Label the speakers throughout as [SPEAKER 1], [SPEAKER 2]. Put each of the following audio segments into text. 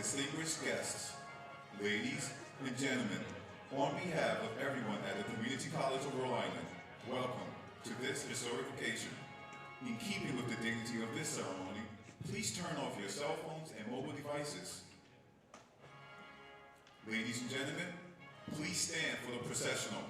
[SPEAKER 1] distinguished guests, ladies and gentlemen, on behalf of everyone at the Community College of Rhode Island, welcome to this historic occasion. In keeping with the dignity of this ceremony, please turn off your cell phones and mobile devices. Ladies and gentlemen, please stand for the processional.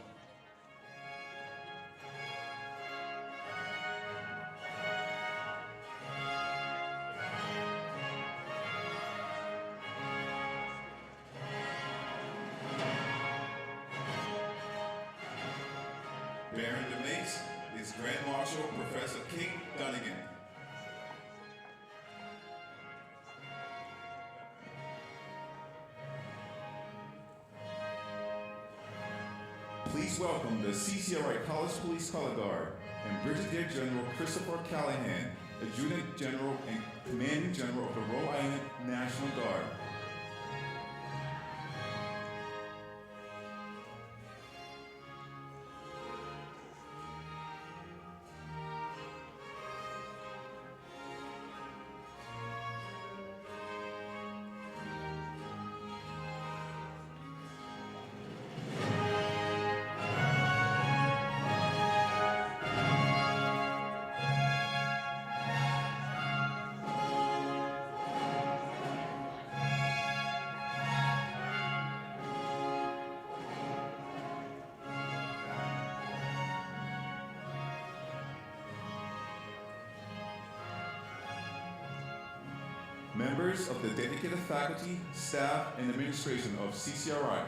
[SPEAKER 1] Bearing the mace is Grand Marshal Professor King Dunnigan. Please welcome the CCRI College Police Color Guard and Brigadier General Christopher Callahan, Adjutant General and Commanding General of the Rhode Island National Guard. Members of the dedicated faculty, staff, and administration of CCRI.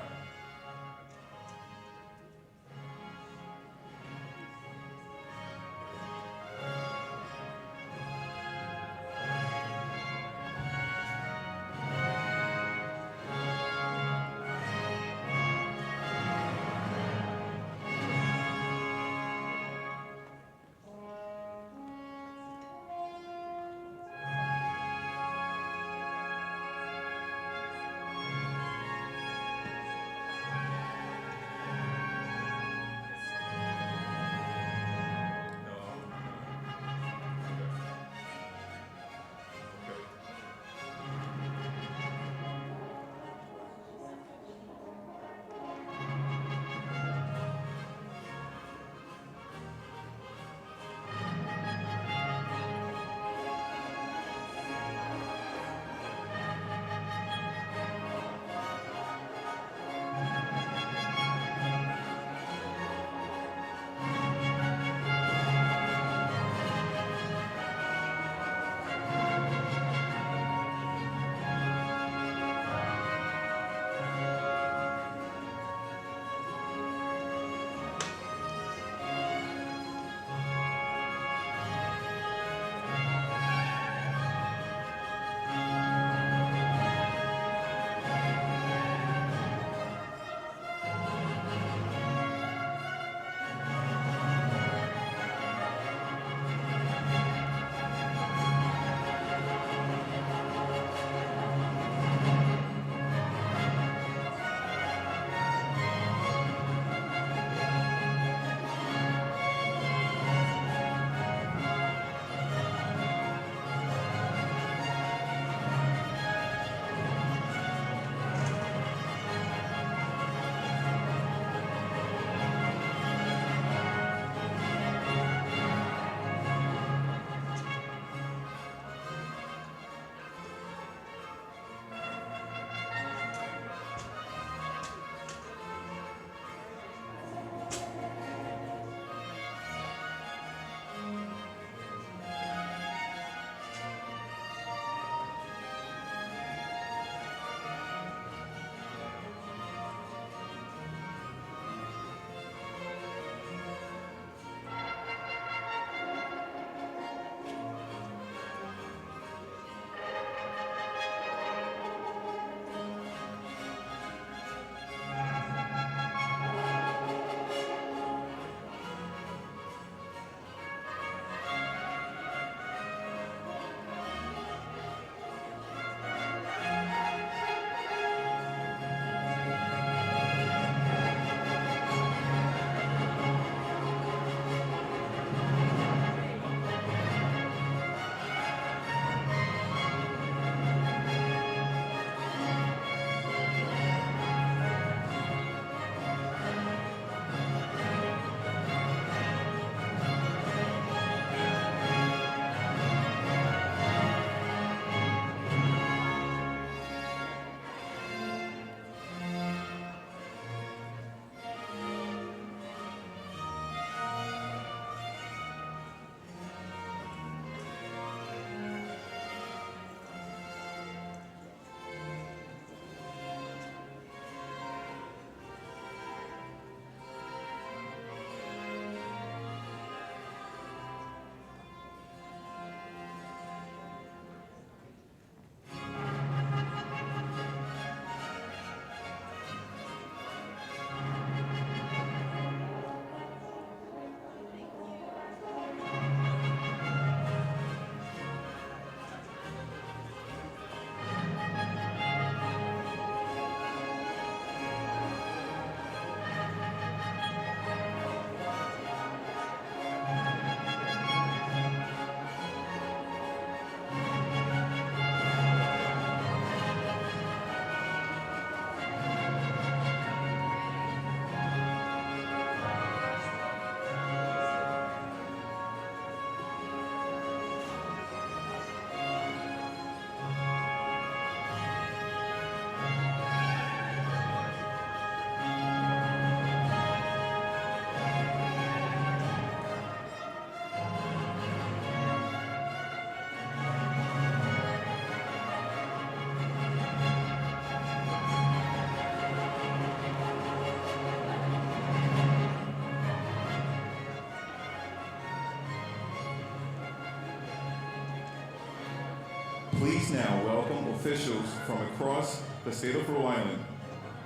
[SPEAKER 1] now welcome officials from across the state of Rhode Island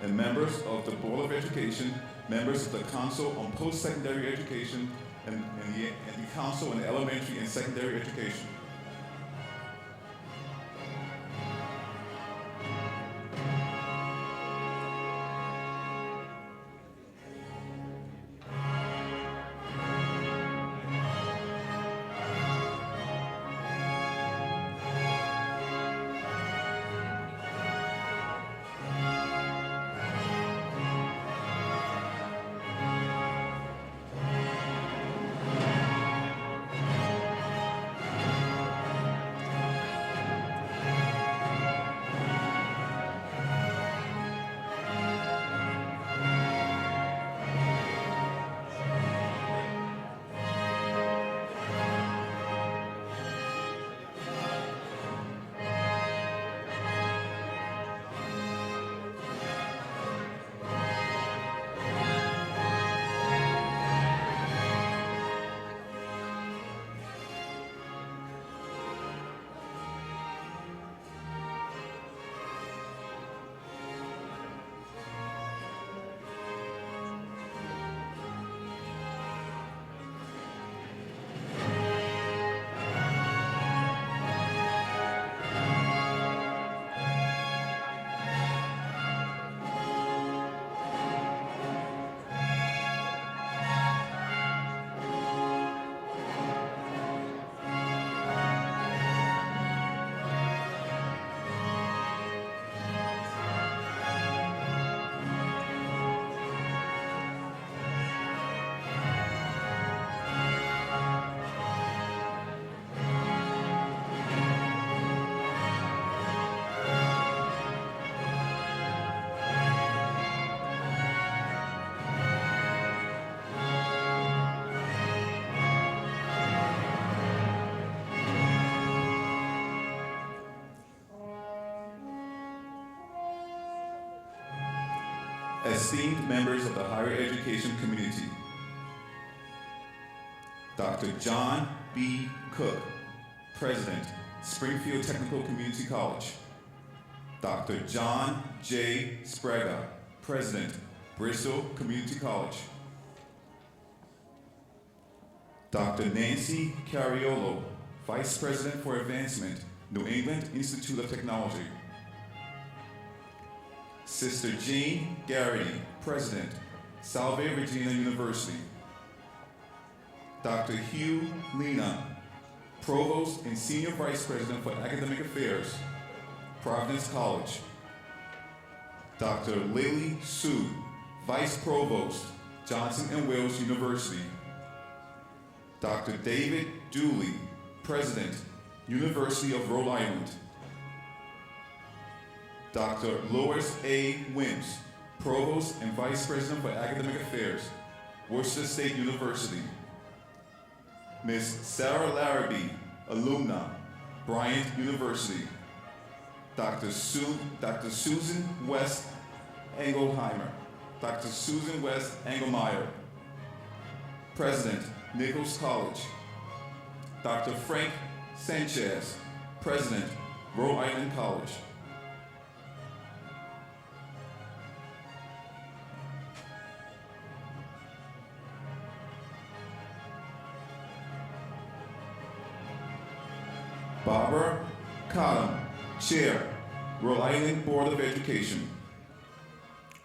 [SPEAKER 1] and members of the Board of Education, members of the Council on Post-Secondary Education, and the Council on Elementary and Secondary Education. Esteemed members of the higher education community, Dr. John B. Cook, President, Springfield Technical Community College. Dr. John J. Sprague, President, Bristol Community College. Dr. Nancy Cariolo, Vice President for Advancement, New England Institute of Technology. Sister Jean Garrity, President, Salve Regina University. Dr. Hugh Lena, Provost and Senior Vice President for Academic Affairs, Providence College. Dr. Lily Sue, Vice Provost, Johnson & Wales University. Dr. David Dooley, President, University of Rhode Island. Dr. Lois A. Wims, Provost and Vice President for Academic Affairs, Worcester State University. Ms. Sarah Larrabee, Alumna, Bryant University. Dr. Susan West Engelheimer, Dr. Susan West Engelmeyer, President, Nichols College. Dr. Frank Sanchez, President, Rhode Island College. Barbara Cottom, Chair, Rhode Island Board of Education.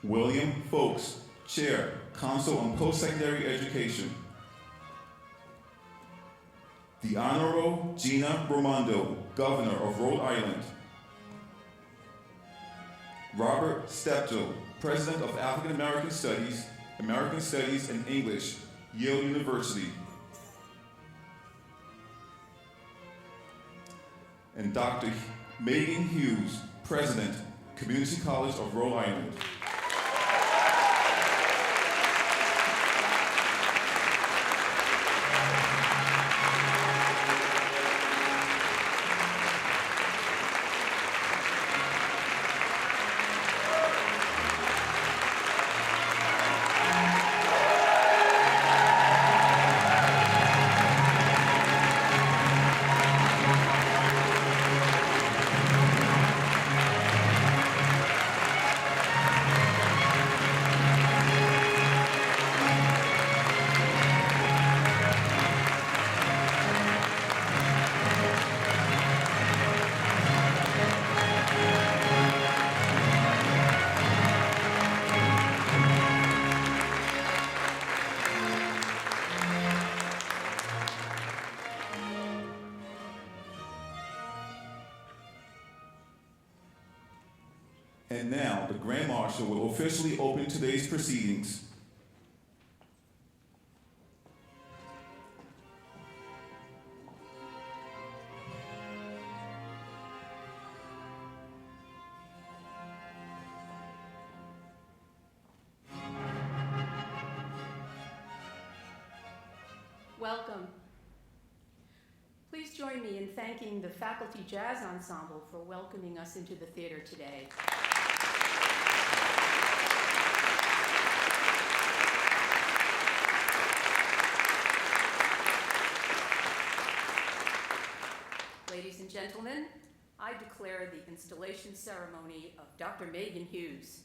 [SPEAKER 1] William Folks, Chair, Council on Post-Secondary Education. The Honorable Gina Raimondo, Governor of Rhode Island. Robert Steptoe, President of African American Studies and English, Yale University. And Dr. Meghan Hughes, President, Community College of Rhode Island. And now, the Grand Marshal will officially open today's proceedings.
[SPEAKER 2] Welcome. Please join me in thanking the Faculty Jazz Ensemble for welcoming us into the theater today. Ladies and gentlemen, I declare the installation ceremony of Dr. Meghan Hughes,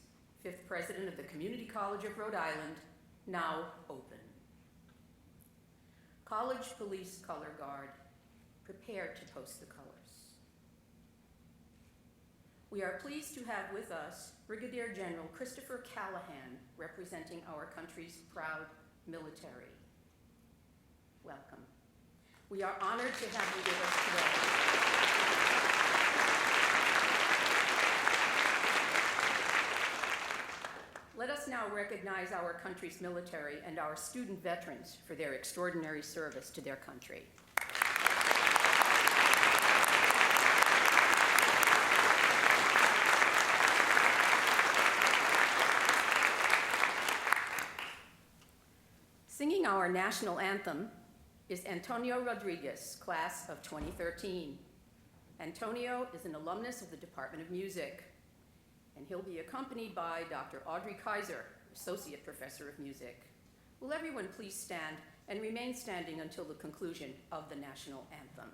[SPEAKER 2] 5th President of the Community College of Rhode Island, now open. College Police Color Guard, prepare to post the colors. We are pleased to have with us Brigadier General Christopher Callahan, representing our country's proud military. Welcome. We are honored to have you with us today. Let us now recognize our country's military and our student veterans for their extraordinary service to their country. Singing our national anthem is Antonio Rodriguez, class of 2013. Antonio is an alumnus of the Department of Music, and he'll be accompanied by Dr. Audrey Kaiser, Associate Professor of Music. Will everyone please stand and remain standing until the conclusion of the national anthem.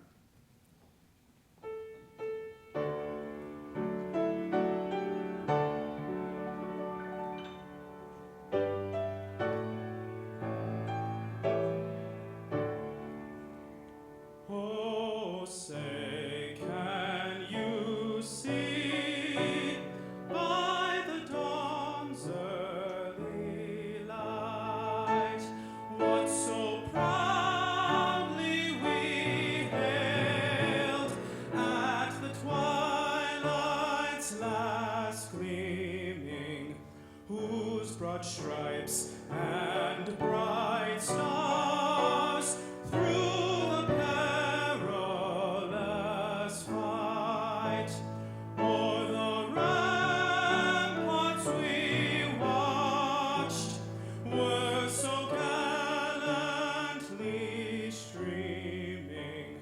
[SPEAKER 3] Stripes and bright stars through the perilous fight. O'er the ramparts we watched were so gallantly streaming,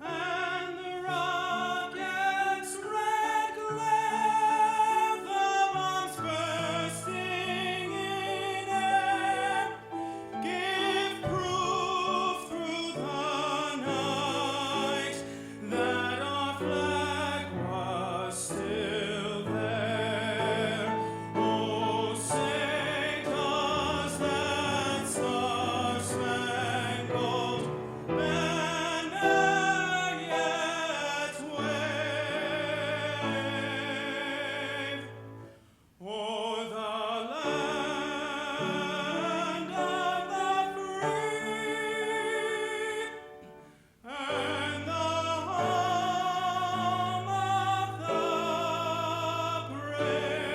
[SPEAKER 3] and the rocket's red glare, the bombs bursting give proof through the night that our flag was still there. Oh, say does that star-spangled banner yet wave o'er the land of the free and the home of the brave?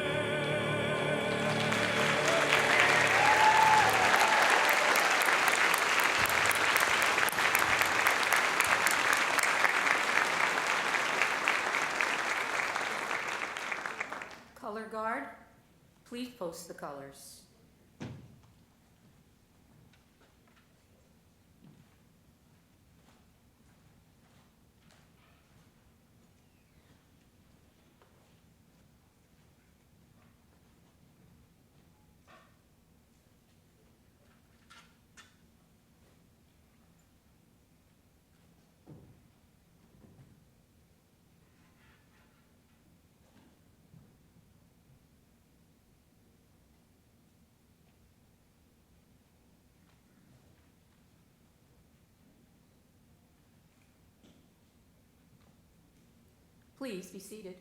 [SPEAKER 2] Color Guard, please post the colors. Please be seated.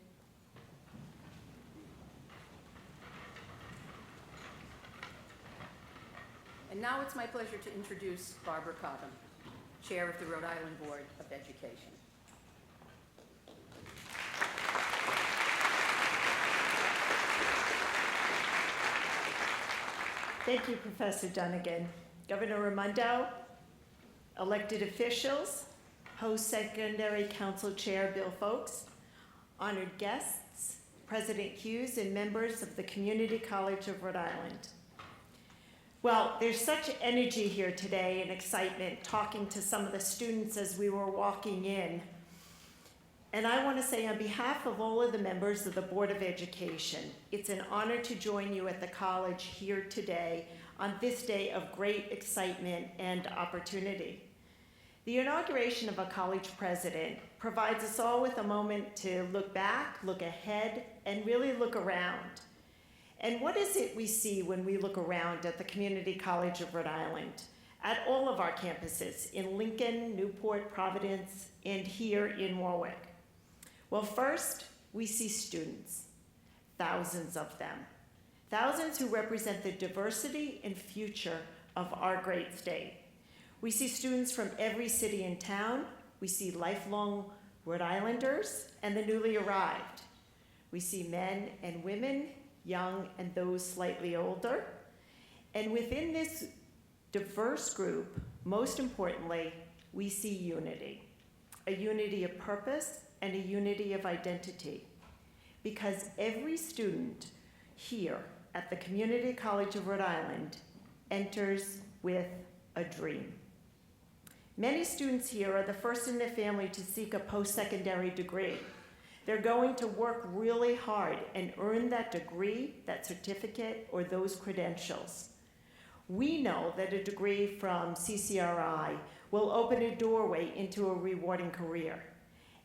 [SPEAKER 2] And now it's my pleasure to introduce Barbara Cobham, Chair of the Rhode Island Board of Education.
[SPEAKER 4] Thank you, Professor Dunnigan. Governor Raimondo, elected officials, Post-Secondary Council Chair Bill Folks, honored guests, President Hughes, and members of the Community College of Rhode Island. Well, there's such energy here today and excitement talking to some of the students as we were walking in. And I want to say on behalf of all of the members of the Board of Education, it's an honor to join you at the college here today on this day of great excitement and opportunity. The inauguration of a college president provides us all with a moment to look back, look ahead, and really look around. And what is it we see when we look around at the Community College of Rhode Island, at all of our campuses in Lincoln, Newport, Providence, and here in Warwick? Well, first, we see students, thousands of them, thousands who represent the diversity and future of our great state. We see students from every city and town. We see lifelong Rhode Islanders and the newly arrived. We see men and women, young and those slightly older. And within this diverse group, most importantly, we see unity, a unity of purpose and a unity of identity. Because every student here at the Community College of Rhode Island enters with a dream. Many students here are the first in their family to seek a post-secondary degree. They're going to work really hard and earn that degree, that certificate, or those credentials. We know that a degree from CCRI will open a doorway into a rewarding career.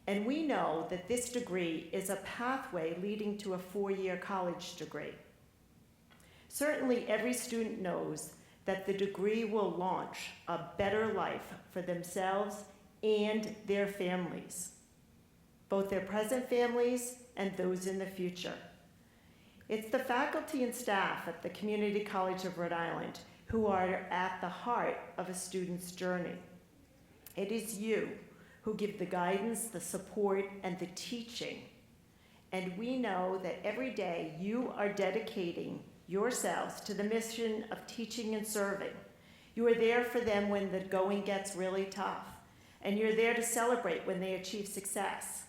[SPEAKER 4] And we know that this degree is a pathway leading to a 4-year college degree. Certainly, every student knows that the degree will launch a better life for themselves and their families, both their present families and those in the future. It's the faculty and staff at the Community College of Rhode Island who are at the heart of a student's journey. It is you who give the guidance, the support, and the teaching. And we know that every day you are dedicating yourselves to the mission of teaching and serving. You are there for them when the going gets really tough, and you're there to celebrate when they achieve success.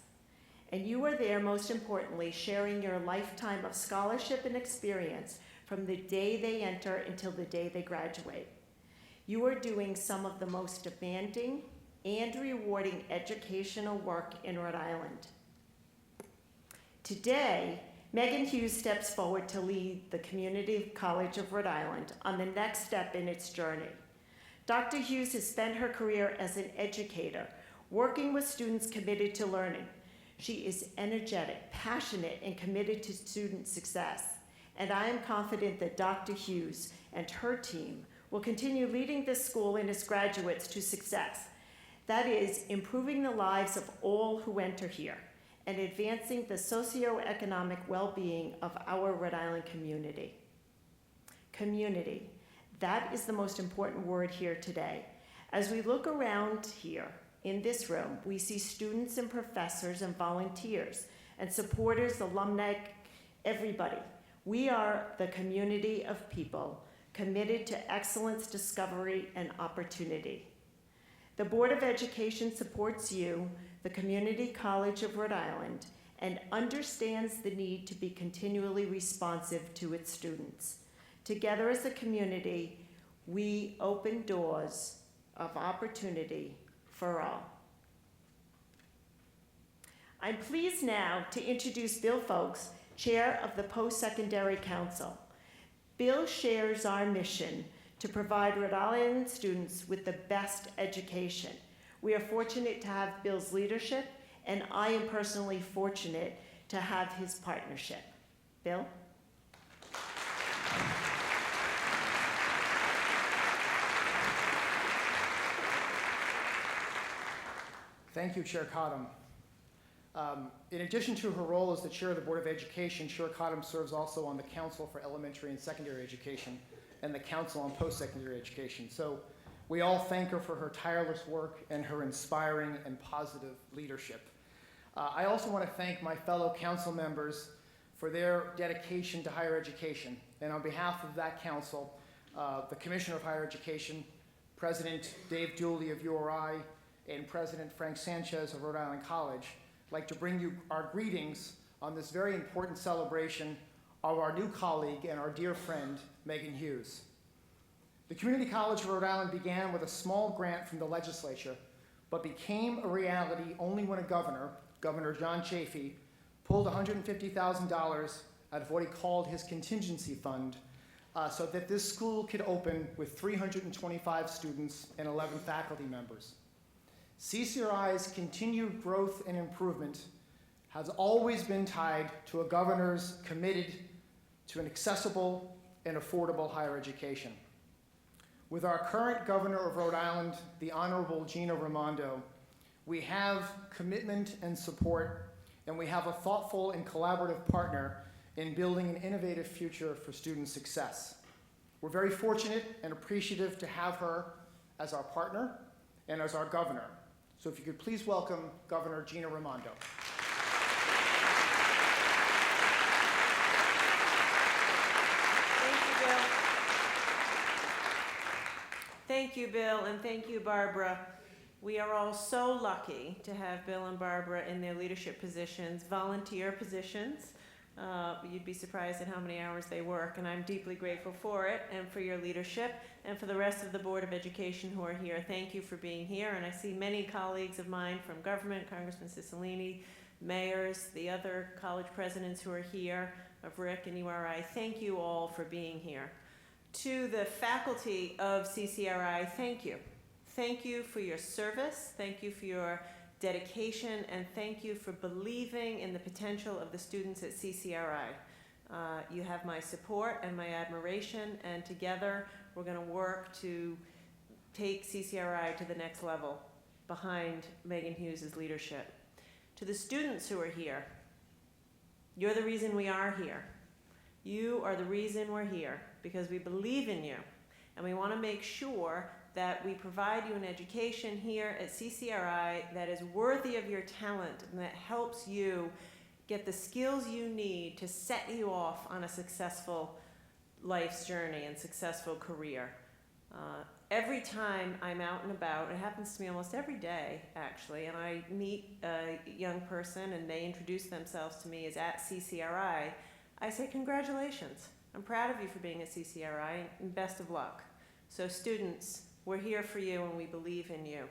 [SPEAKER 4] And you are there, most importantly, sharing your lifetime of scholarship and experience from the day they enter until the day they graduate. You are doing some of the most demanding and rewarding educational work in Rhode Island. Today, Meghan Hughes steps forward to lead the Community College of Rhode Island on the next step in its journey. Dr. Hughes has spent her career as an educator, working with students committed to learning. She is energetic, passionate, and committed to student success. And I am confident that Dr. Hughes and her team will continue leading this school and its graduates to success. That is, improving the lives of all who enter here and advancing the socioeconomic well-being of our Rhode Island community. Community, that is the most important word here today. As we look around here in this room, we see students and professors and volunteers and supporters, alumni, everybody. We are the community of people committed to excellence, discovery, and opportunity. The Board of Education supports you, the Community College of Rhode Island, and understands the need to be continually responsive to its students. Together as a community, we open doors of opportunity for all. I'm pleased now to introduce Bill Folks, Chair of the Post-Secondary Council. Bill shares our mission to provide Rhode Island students with the best education. We are fortunate to have Bill's leadership, and I am personally fortunate to have his partnership. Bill?
[SPEAKER 5] Thank you, Chair Cottom. In addition to her role as the Chair of the Board of Education, Chair Cottom serves also on the Council for Elementary and Secondary Education and the Council on Post-Secondary Education. So we all thank her for her tireless work and her inspiring and positive leadership. I also want to thank my fellow council members for their dedication to higher education. And on behalf of that council, the Commissioner of Higher Education, President Dave Dooley of URI, and President Frank Sanchez of Rhode Island College, I'd like to bring you our greetings on this very important celebration of our new colleague and our dear friend, Meghan Hughes. The Community College of Rhode Island began with a small grant from the legislature, but became a reality only when a governor, Governor John Chafee, pulled $150,000 out of what he called his contingency fund so that this school could open with 325 students and 11 faculty members. CCRI's continued growth and improvement has always been tied to a governor's committed to an accessible and affordable higher education. With our current governor of Rhode Island, the Honorable Gina Raimondo, we have commitment and support, and we have a thoughtful and collaborative partner in building an innovative future for student success. We're very fortunate and appreciative to have her as our partner and as our governor. So if you could please welcome Governor Gina Raimondo.
[SPEAKER 6] Thank you, Bill, and thank you, Barbara. We are all so lucky to have Bill and Barbara in their leadership positions, volunteer positions. You'd be surprised at how many hours they work, and I'm deeply grateful for it and for your leadership, and for the rest of the Board of Education who are here. Thank you for being here, and I see many colleagues of mine from government, Congressman Cicilline, mayors, the other college presidents who are here, of RIC and URI. Thank you all for being here. To the faculty of CCRI, thank you. Thank you for your service, thank you for your dedication, and thank you for believing in the potential of the students at CCRI. You have my support and my admiration, and together we're going to work to take CCRI to the next level behind Meghan Hughes' leadership. To the students who are here, you're the reason we are here. You are the reason we're here, because we believe in you, and we want to make sure that we provide you an education here at CCRI that is worthy of your talent and that helps you get the skills you need to set you off on a successful life's journey and successful career. Every time I'm out and about, it happens to me almost every day actually, and I meet a young person and they introduce themselves to me as at CCRI, I say congratulations. I'm proud of you for being at CCRI and best of luck. So students, we're here for you and we believe in you.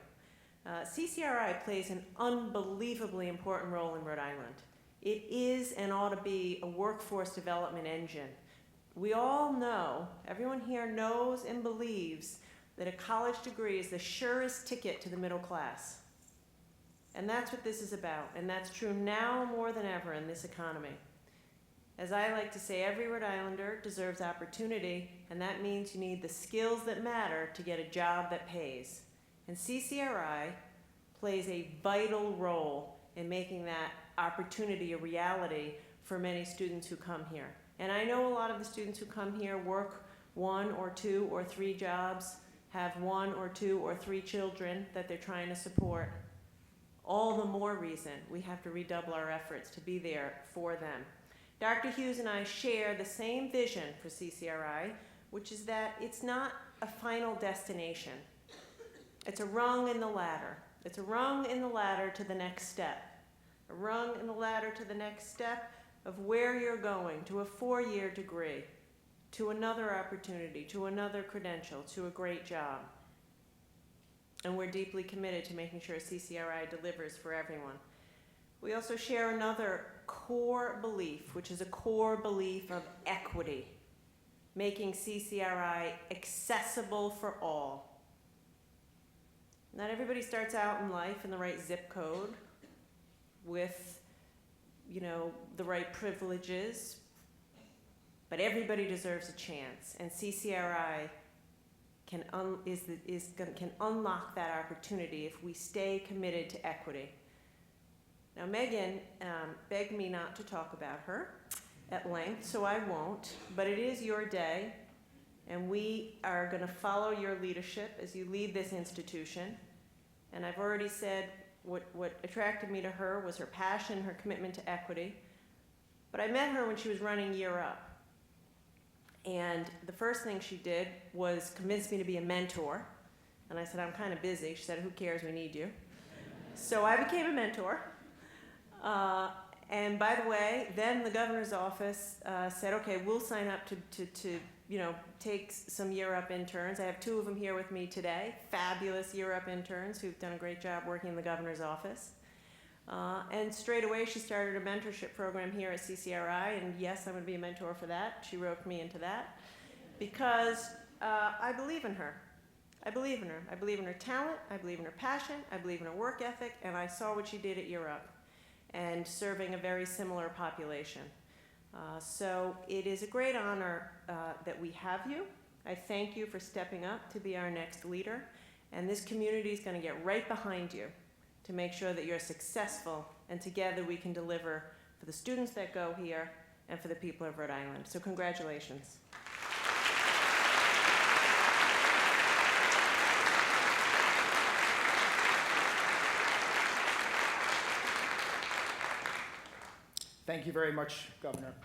[SPEAKER 6] CCRI plays an unbelievably important role in Rhode Island. It is and ought to be a workforce development engine. We all know, everyone here knows and believes that a college degree is the surest ticket to the middle class. And that's what this is about, and that's true now more than ever in this economy. As I like to say, every Rhode Islander deserves opportunity, and that means you need the skills that matter to get a job that pays. And CCRI plays a vital role in making that opportunity a reality for many students who come here. And I know a lot of the students who come here work 1 or 2 or 3 jobs, have 1 or 2 or 3 children that they're trying to support. All the more reason we have to redouble our efforts to be there for them. Dr. Hughes and I share the same vision for CCRI, which is that it's not a final destination. It's a rung in the ladder. It's a rung in the ladder to the next step. A rung in the ladder to the next step of where you're going, to a 4-year degree, to another opportunity, to another credential, to a great job. And we're deeply committed to making sure CCRI delivers for everyone. We also share another core belief, which is a core belief of equity, making CCRI accessible for all. Not everybody starts out in life in the right zip code with, the right privileges, but everybody deserves a chance, and CCRI can unlock that opportunity if we stay committed to equity. Now, Meghan begged me not to talk about her at length, so I won't, but it is your day, and we are going to follow your leadership as you lead this institution. And I've already said what attracted me to her was her passion, her commitment to equity. But I met her when she was running Year Up. And the first thing she did was convince me to be a mentor. And I said, I'm kind of busy. She said, who cares, we need you. So I became a mentor. And by the way, then the governor's office said, okay, we'll sign up to take some Year Up interns. I have 2 of them here with me today, fabulous Year Up interns who've done a great job working in the governor's office. And straight away, she started a mentorship program here at CCRI, and yes, I'm going to be a mentor for that. She roped me into that because I believe in her. I believe in her. I believe in her talent. I believe in her passion. I believe in her work ethic, and I saw what she did at Year Up and serving a very similar population. So it is a great honor that we have you. I thank you for stepping up to be our next leader, and this community is going to get right behind you to make sure that you're successful, and together we can deliver for the students that go here and for the people of Rhode Island. So congratulations.
[SPEAKER 5] Thank you very much, Governor.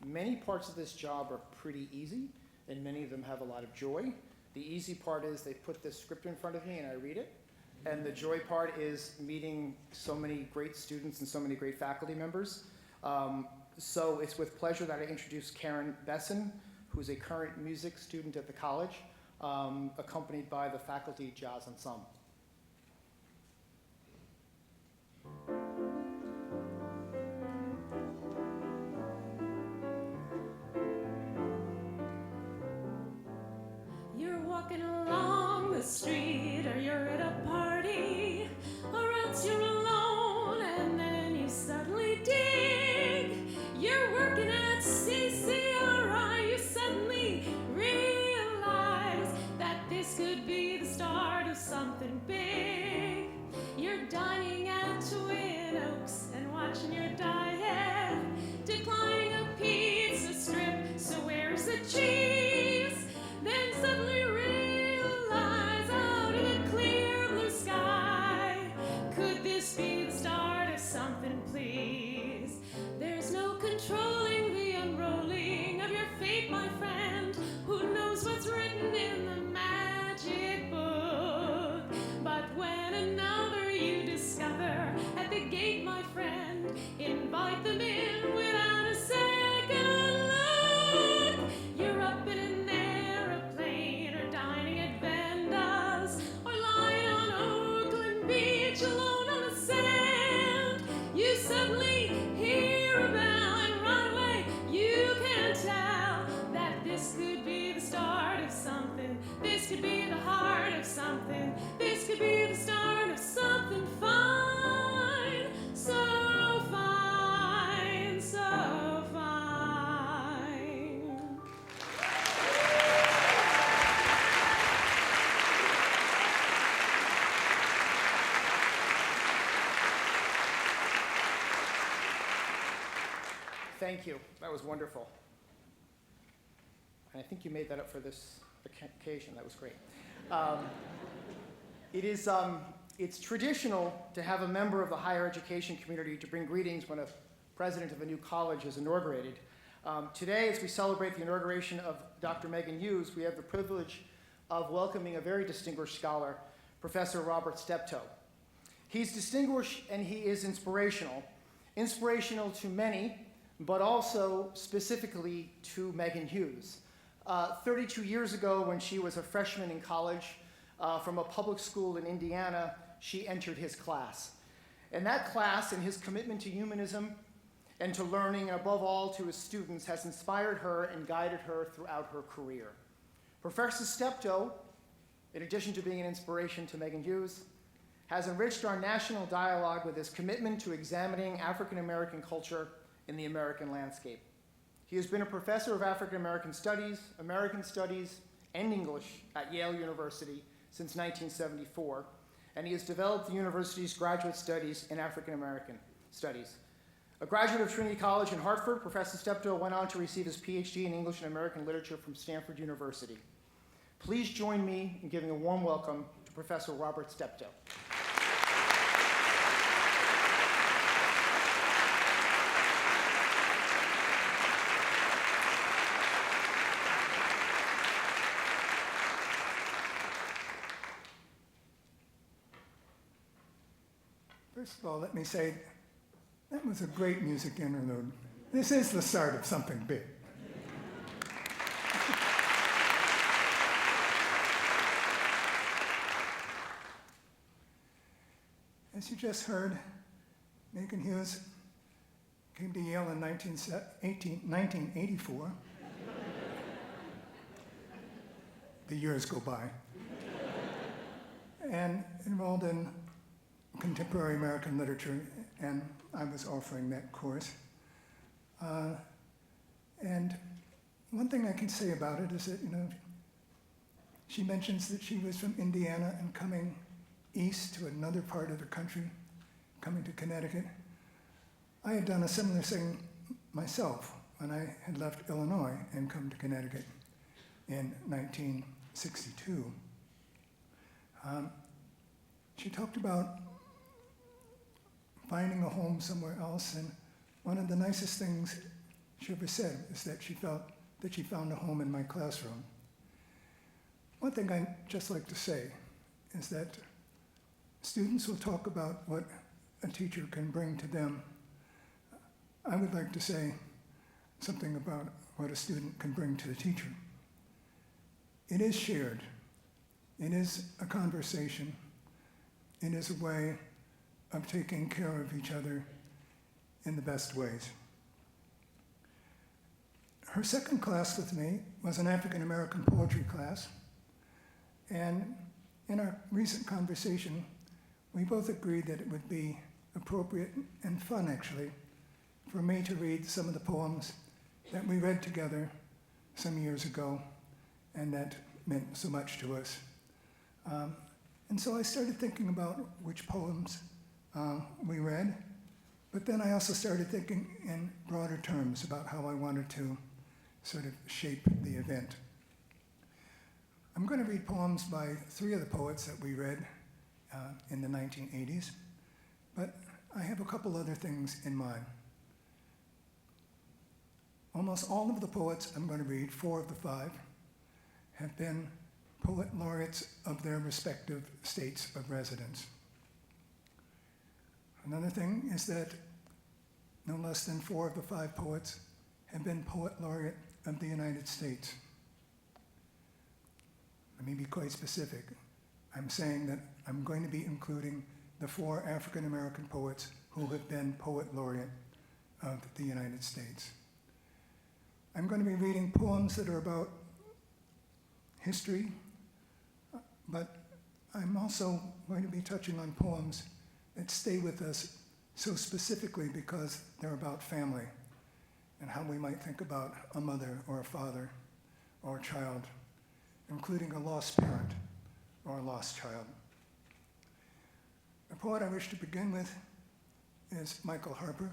[SPEAKER 5] Many parts of this job are pretty easy, and many of them have a lot of joy. The easy part is they put this script in front of me and I read it. And the joy part is meeting so many great students and so many great faculty members. So it's with pleasure that I introduce Karen Besson, who's a current music student at the college, accompanied by the faculty jazz ensemble.
[SPEAKER 7] You're walking along the street, or you're at a party, or else you're alone, and then you suddenly dig. You're working at CCRI, you suddenly realize that this could be the start of something big. You're dining at Twin Oaks and watching your diet declining a pizza strip, so where's the cheese? Then suddenly realize out of the clear blue sky, could this be the start of something, please? There's no controlling the unrolling of your fate, my friend. Who knows what's written in the magic book? But when another you discover at the gate, my friend, invite them in without a second look. You're up in an airplane, or dining at Venda's, or lying on Oakland Beach alone on the sand. You suddenly hear a bell, and right away you can tell that this could be the start of something. This could be the heart of something. This could be the start of something fine. So fine, so fine.
[SPEAKER 5] Thank you. That was wonderful. And I think you made that up for this occasion. That was great. It's traditional to have a member of the higher education community to bring greetings when a president of a new college is inaugurated. Today, as we celebrate the inauguration of Dr. Meghan Hughes, we have the privilege of welcoming a very distinguished scholar, Professor Robert Steptoe. He's distinguished and he is inspirational to many, but also specifically to Meghan Hughes. 32 years ago, when she was a freshman in college from a public school in Indiana, she entered his class. And that class and his commitment to humanism and to learning, and above all to his students, has inspired her and guided her throughout her career. Professor Steptoe, in addition to being an inspiration to Meghan Hughes, has enriched our national dialogue with his commitment to examining African American culture in the American landscape. He has been a professor of African American Studies, and English at Yale University since 1974, and he has developed the university's graduate studies in African American Studies. A graduate of Trinity College in Hartford, Professor Steptoe went on to receive his PhD in English and American Literature from Stanford University. Please join me in giving a warm welcome to Professor Robert Steptoe.
[SPEAKER 8] First of all, let me say that was a great music interlude. This is the start of something big. As you just heard, Meghan Hughes came to Yale in 1984. The years go by. And enrolled in contemporary American literature, and I was offering that course. And one thing I can say about it is that, she mentions that she was from Indiana and coming east to another part of the country, coming to Connecticut. I had done a similar thing myself when I had left Illinois and come to Connecticut in 1962. She talked about finding a home somewhere else, and one of the nicest things she ever said is that she felt that she found a home in my classroom. One thing I'd just like to say is that students will talk about what a teacher can bring to them. I would like to say something about what a student can bring to the teacher. It is shared. It is a conversation. It is a way of taking care of each other in the best ways. Her second class with me was an African American poetry class, and in our recent conversation, we both agreed that it would be appropriate and fun, actually, for me to read some of the poems that we read together some years ago and that meant so much to us. And so I started thinking about which poems we read, but then I also started thinking in broader terms about how I wanted to sort of shape the event. I'm going to read poems by three of the poets that we read in the 1980s, but I have a couple other things in mind. Almost all of the poets I'm going to read, 4 of the 5, have been poet laureates of their respective states of residence. Another thing is that no less than 4 of the 5 poets have been poet laureate of the United States. Let me be quite specific. I'm saying that I'm going to be including the 4 African American poets who have been poet laureate of the United States. I'm going to be reading poems that are about history, but I'm also going to be touching on poems that stay with us so specifically because they're about family and how we might think about a mother or a father or a child, including a lost parent or a lost child. The poet I wish to begin with is Michael Harper.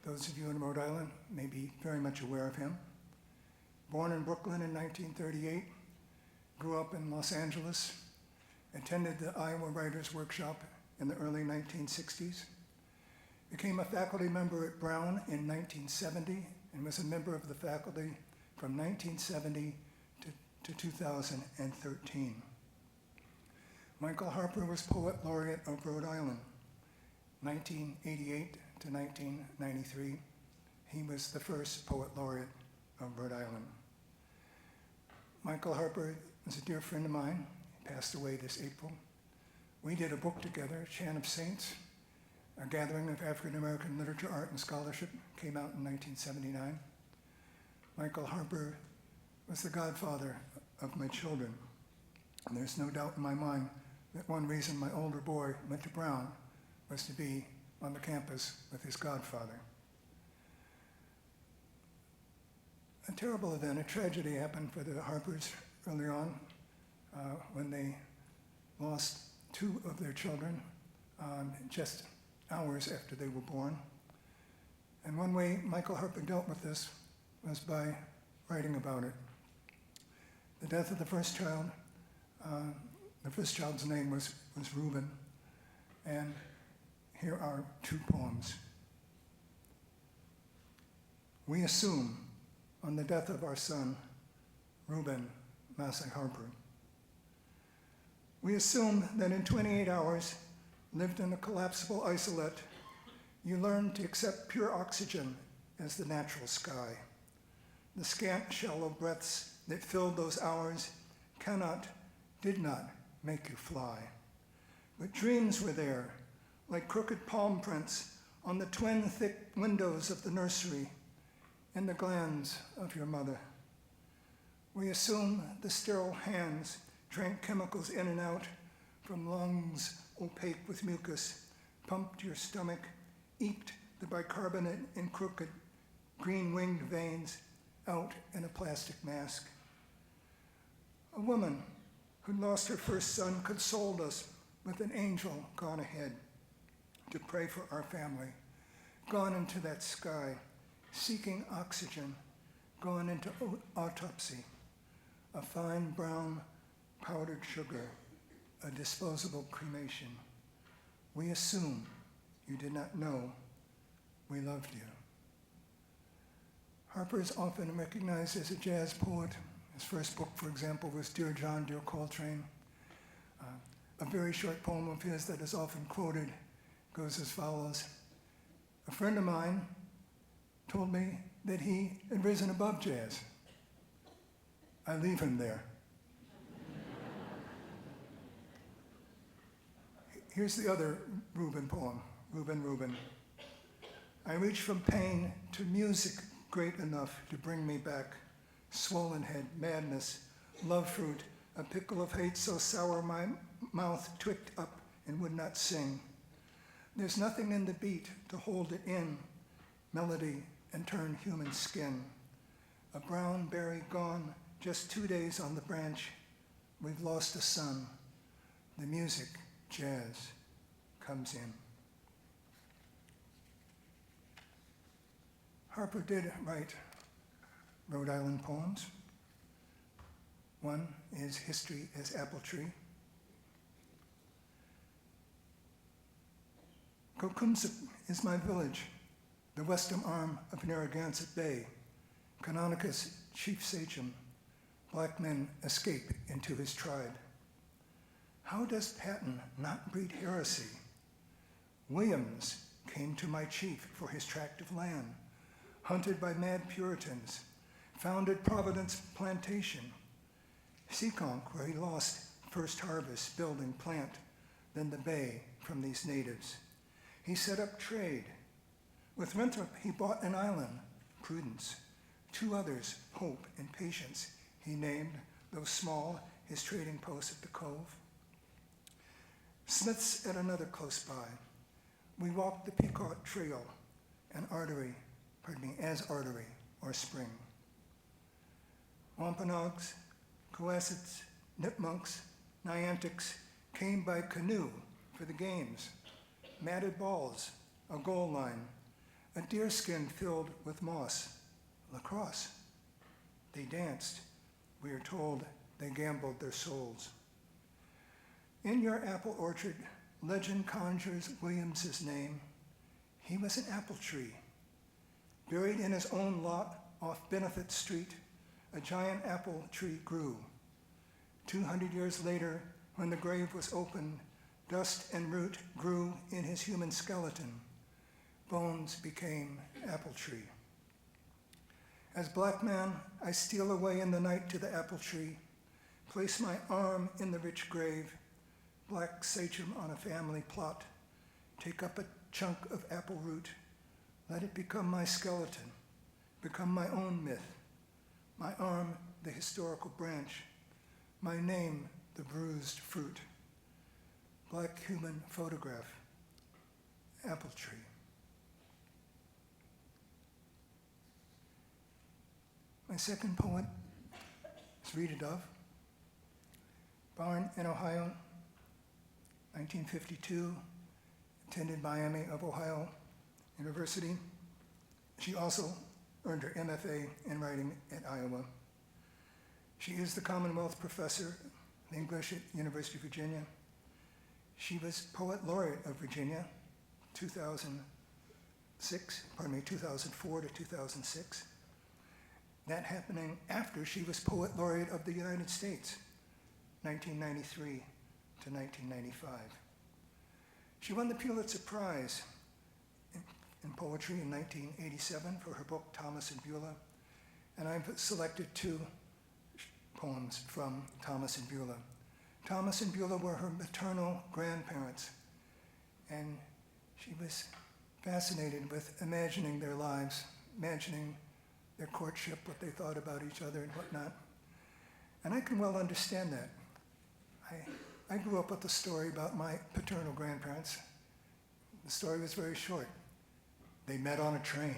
[SPEAKER 8] Those of you in Rhode Island may be very much aware of him. Born in Brooklyn in 1938, grew up in Los Angeles, attended the Iowa Writers' Workshop in the early 1960s, became a faculty member at Brown in 1970, and was a member of the faculty from 1970 to 2013. Michael Harper was Poet Laureate of Rhode Island, 1988 to 1993. He was the first Poet Laureate of Rhode Island. Michael Harper is a dear friend of mine. He passed away this April. We did a book together, Chant of Saints, a gathering of African American literature, art, and scholarship, came out in 1979. Michael Harper was the godfather of my children. And there's no doubt in my mind that one reason my older boy went to Brown was to be on the campus with his godfather. A terrible event, a tragedy happened for the Harpers early on when they lost 2 of their children just hours after they were born. And one way Michael Harper dealt with this was by writing about it. The death of the first child, the first child's name was Reuben, and here are 2 poems. We assume on the death of our son, Reuben Massey Harper. We assume that in 28 hours, lived in a collapsible isolate, you learned to accept pure oxygen as the natural sky. The scant, shallow breaths that filled those hours did not make you fly. But dreams were there, like crooked palm prints on the twin thick windows of the nursery and the glands of your mother. We assume the sterile hands drank chemicals in and out from lungs opaque with mucus, pumped your stomach, eked the bicarbonate in crooked green-winged veins out in a plastic mask. A woman who'd lost her first son consoled us with an angel gone ahead to pray for our family, gone into that sky, seeking oxygen, gone into autopsy, a fine brown powdered sugar, a disposable cremation. We assume you did not know we loved you. Harper is often recognized as a jazz poet. His first book, for example, was Dear John, Dear Coltrane. A very short poem of his that is often quoted goes as follows. A friend of mine told me that he had risen above jazz. I leave him there. Here's the other Reuben poem, Reuben. I reach from pain to music great enough to bring me back. Swollen head, madness, love fruit, a pickle of hate so sour my mouth twicked up and would not sing. There's nothing in the beat to hold it in, melody and turn human skin. A brown berry gone, just 2 days on the branch. We've lost a son. The music, jazz, comes in. Harper did write Rhode Island poems. One is History as Apple Tree. Kokumsip is my village, the western arm of Narragansett Bay. Canonicus, chief sachem, black men escape into his tribe. How does Patton not breed heresy? Williams came to my chief for his tract of land, hunted by mad Puritans, founded Providence Plantation, Seekonk, where he lost first harvest, building plant, then the bay from these natives. He set up trade. With Winthrop, he bought an island, Prudence. 2 others, Hope and Patience, he named, though small, his trading post at the cove. Smith's at another close by. We walked the Pequot Trail, as artery or spring. Wampanoags, Coassets, Nipmunks, Niantics came by canoe for the games. Matted balls, a goal line, a deerskin filled with moss, lacrosse. They danced. We are told they gambled their souls. In your apple orchard, legend conjures Williams's name. He was an apple tree. Buried in his own lot off Benefit Street, a giant apple tree grew. 200 years later, when the grave was opened, dust and root grew in his human skeleton. Bones became apple tree. As black man, I steal away in the night to the apple tree, place my arm in the rich grave, black sachem on a family plot, take up a chunk of apple root, let it become my skeleton, become my own myth, my arm the historical branch, my name the bruised fruit. Black human photograph, apple tree. My second poet is Rita Dove. Born in Ohio, 1952, attended Miami of Ohio University. She also earned her MFA in writing at Iowa. She is the Commonwealth Professor of English at University of Virginia. She was Poet Laureate of Virginia, 2004 to 2006. That happening after she was Poet Laureate of the United States, 1993 to 1995. She won the Pulitzer Prize in poetry in 1987 for her book Thomas and Beulah, and I've selected two poems from Thomas and Beulah. Thomas and Beulah were her maternal grandparents, and she was fascinated with imagining their lives, imagining their courtship, what they thought about each other and whatnot. And I can well understand that. I grew up with a story about my paternal grandparents. The story was very short. They met on a train.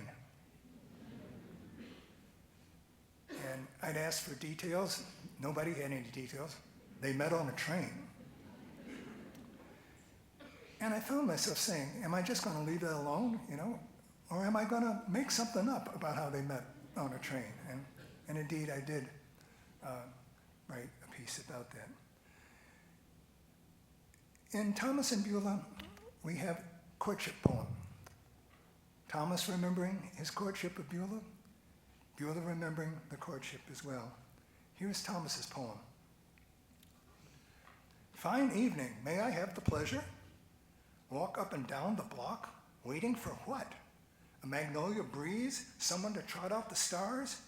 [SPEAKER 8] And I'd ask for details. Nobody had any details. They met on a train. And I found myself saying, am I just going to leave that alone, or am I going to make something up about how they met on a train? And indeed, I did write a piece about that. In Thomas and Beulah, we have courtship poem. Thomas remembering his courtship of Beulah, Beulah remembering the courtship as well. Here's Thomas's poem. Fine evening, may I have the pleasure? Walk up and down the block, waiting for what? A magnolia breeze, someone to trot out the stars?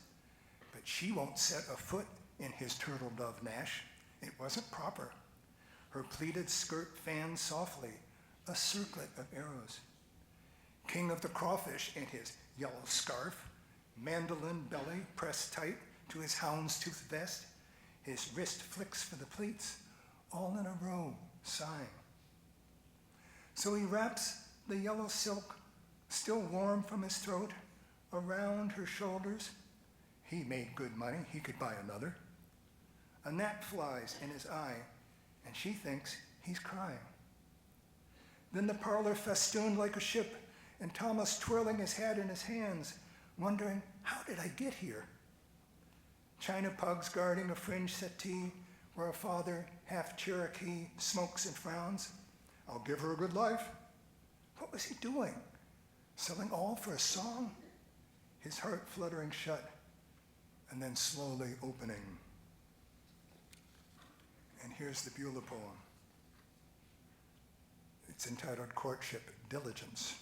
[SPEAKER 8] But she won't set a foot in his turtle dove Nash. It wasn't proper. Her pleated skirt fanned softly, a circlet of arrows. King of the crawfish in his yellow scarf, mandolin belly pressed tight to his houndstooth vest, his wrist flicks for the pleats, all in a row, sighing. So he wraps the yellow silk, still warm from his throat, around her shoulders. He made good money, he could buy another. A gnat flies in his eye, and she thinks he's crying. Then the parlor festooned like a ship, and Thomas twirling his hat in his hands, wondering, how did I get here? China pugs guarding a fringe settee, where a father, half Cherokee, smokes and frowns. I'll give her a good life. What was he doing? Selling all for a song? His heart fluttering shut, and then slowly opening. And here's the Beulah poem. It's entitled Courtship Diligence.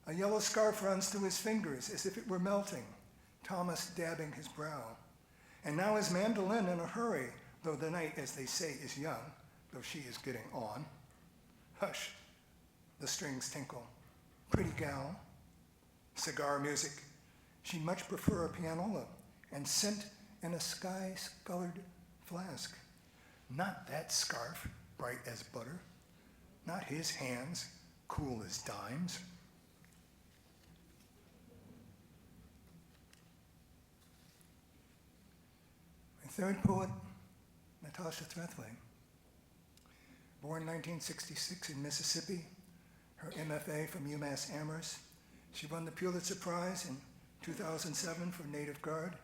[SPEAKER 8] A yellow scarf runs through his fingers as if it were melting, Thomas dabbing his brow. And now his mandolin in a hurry, though the night, as they say, is young, though she is getting on. Hush, the strings tinkle. Pretty gal. Cigar music. She'd much prefer a pianola, and scent in a sky-colored flask. Not that scarf, bright as butter. Not his hands, cool as dimes. My third poet, Natasha Trethway. Born 1966 in Mississippi, her MFA from UMass Amherst. She won the Pulitzer Prize in 2007 for Native Guard.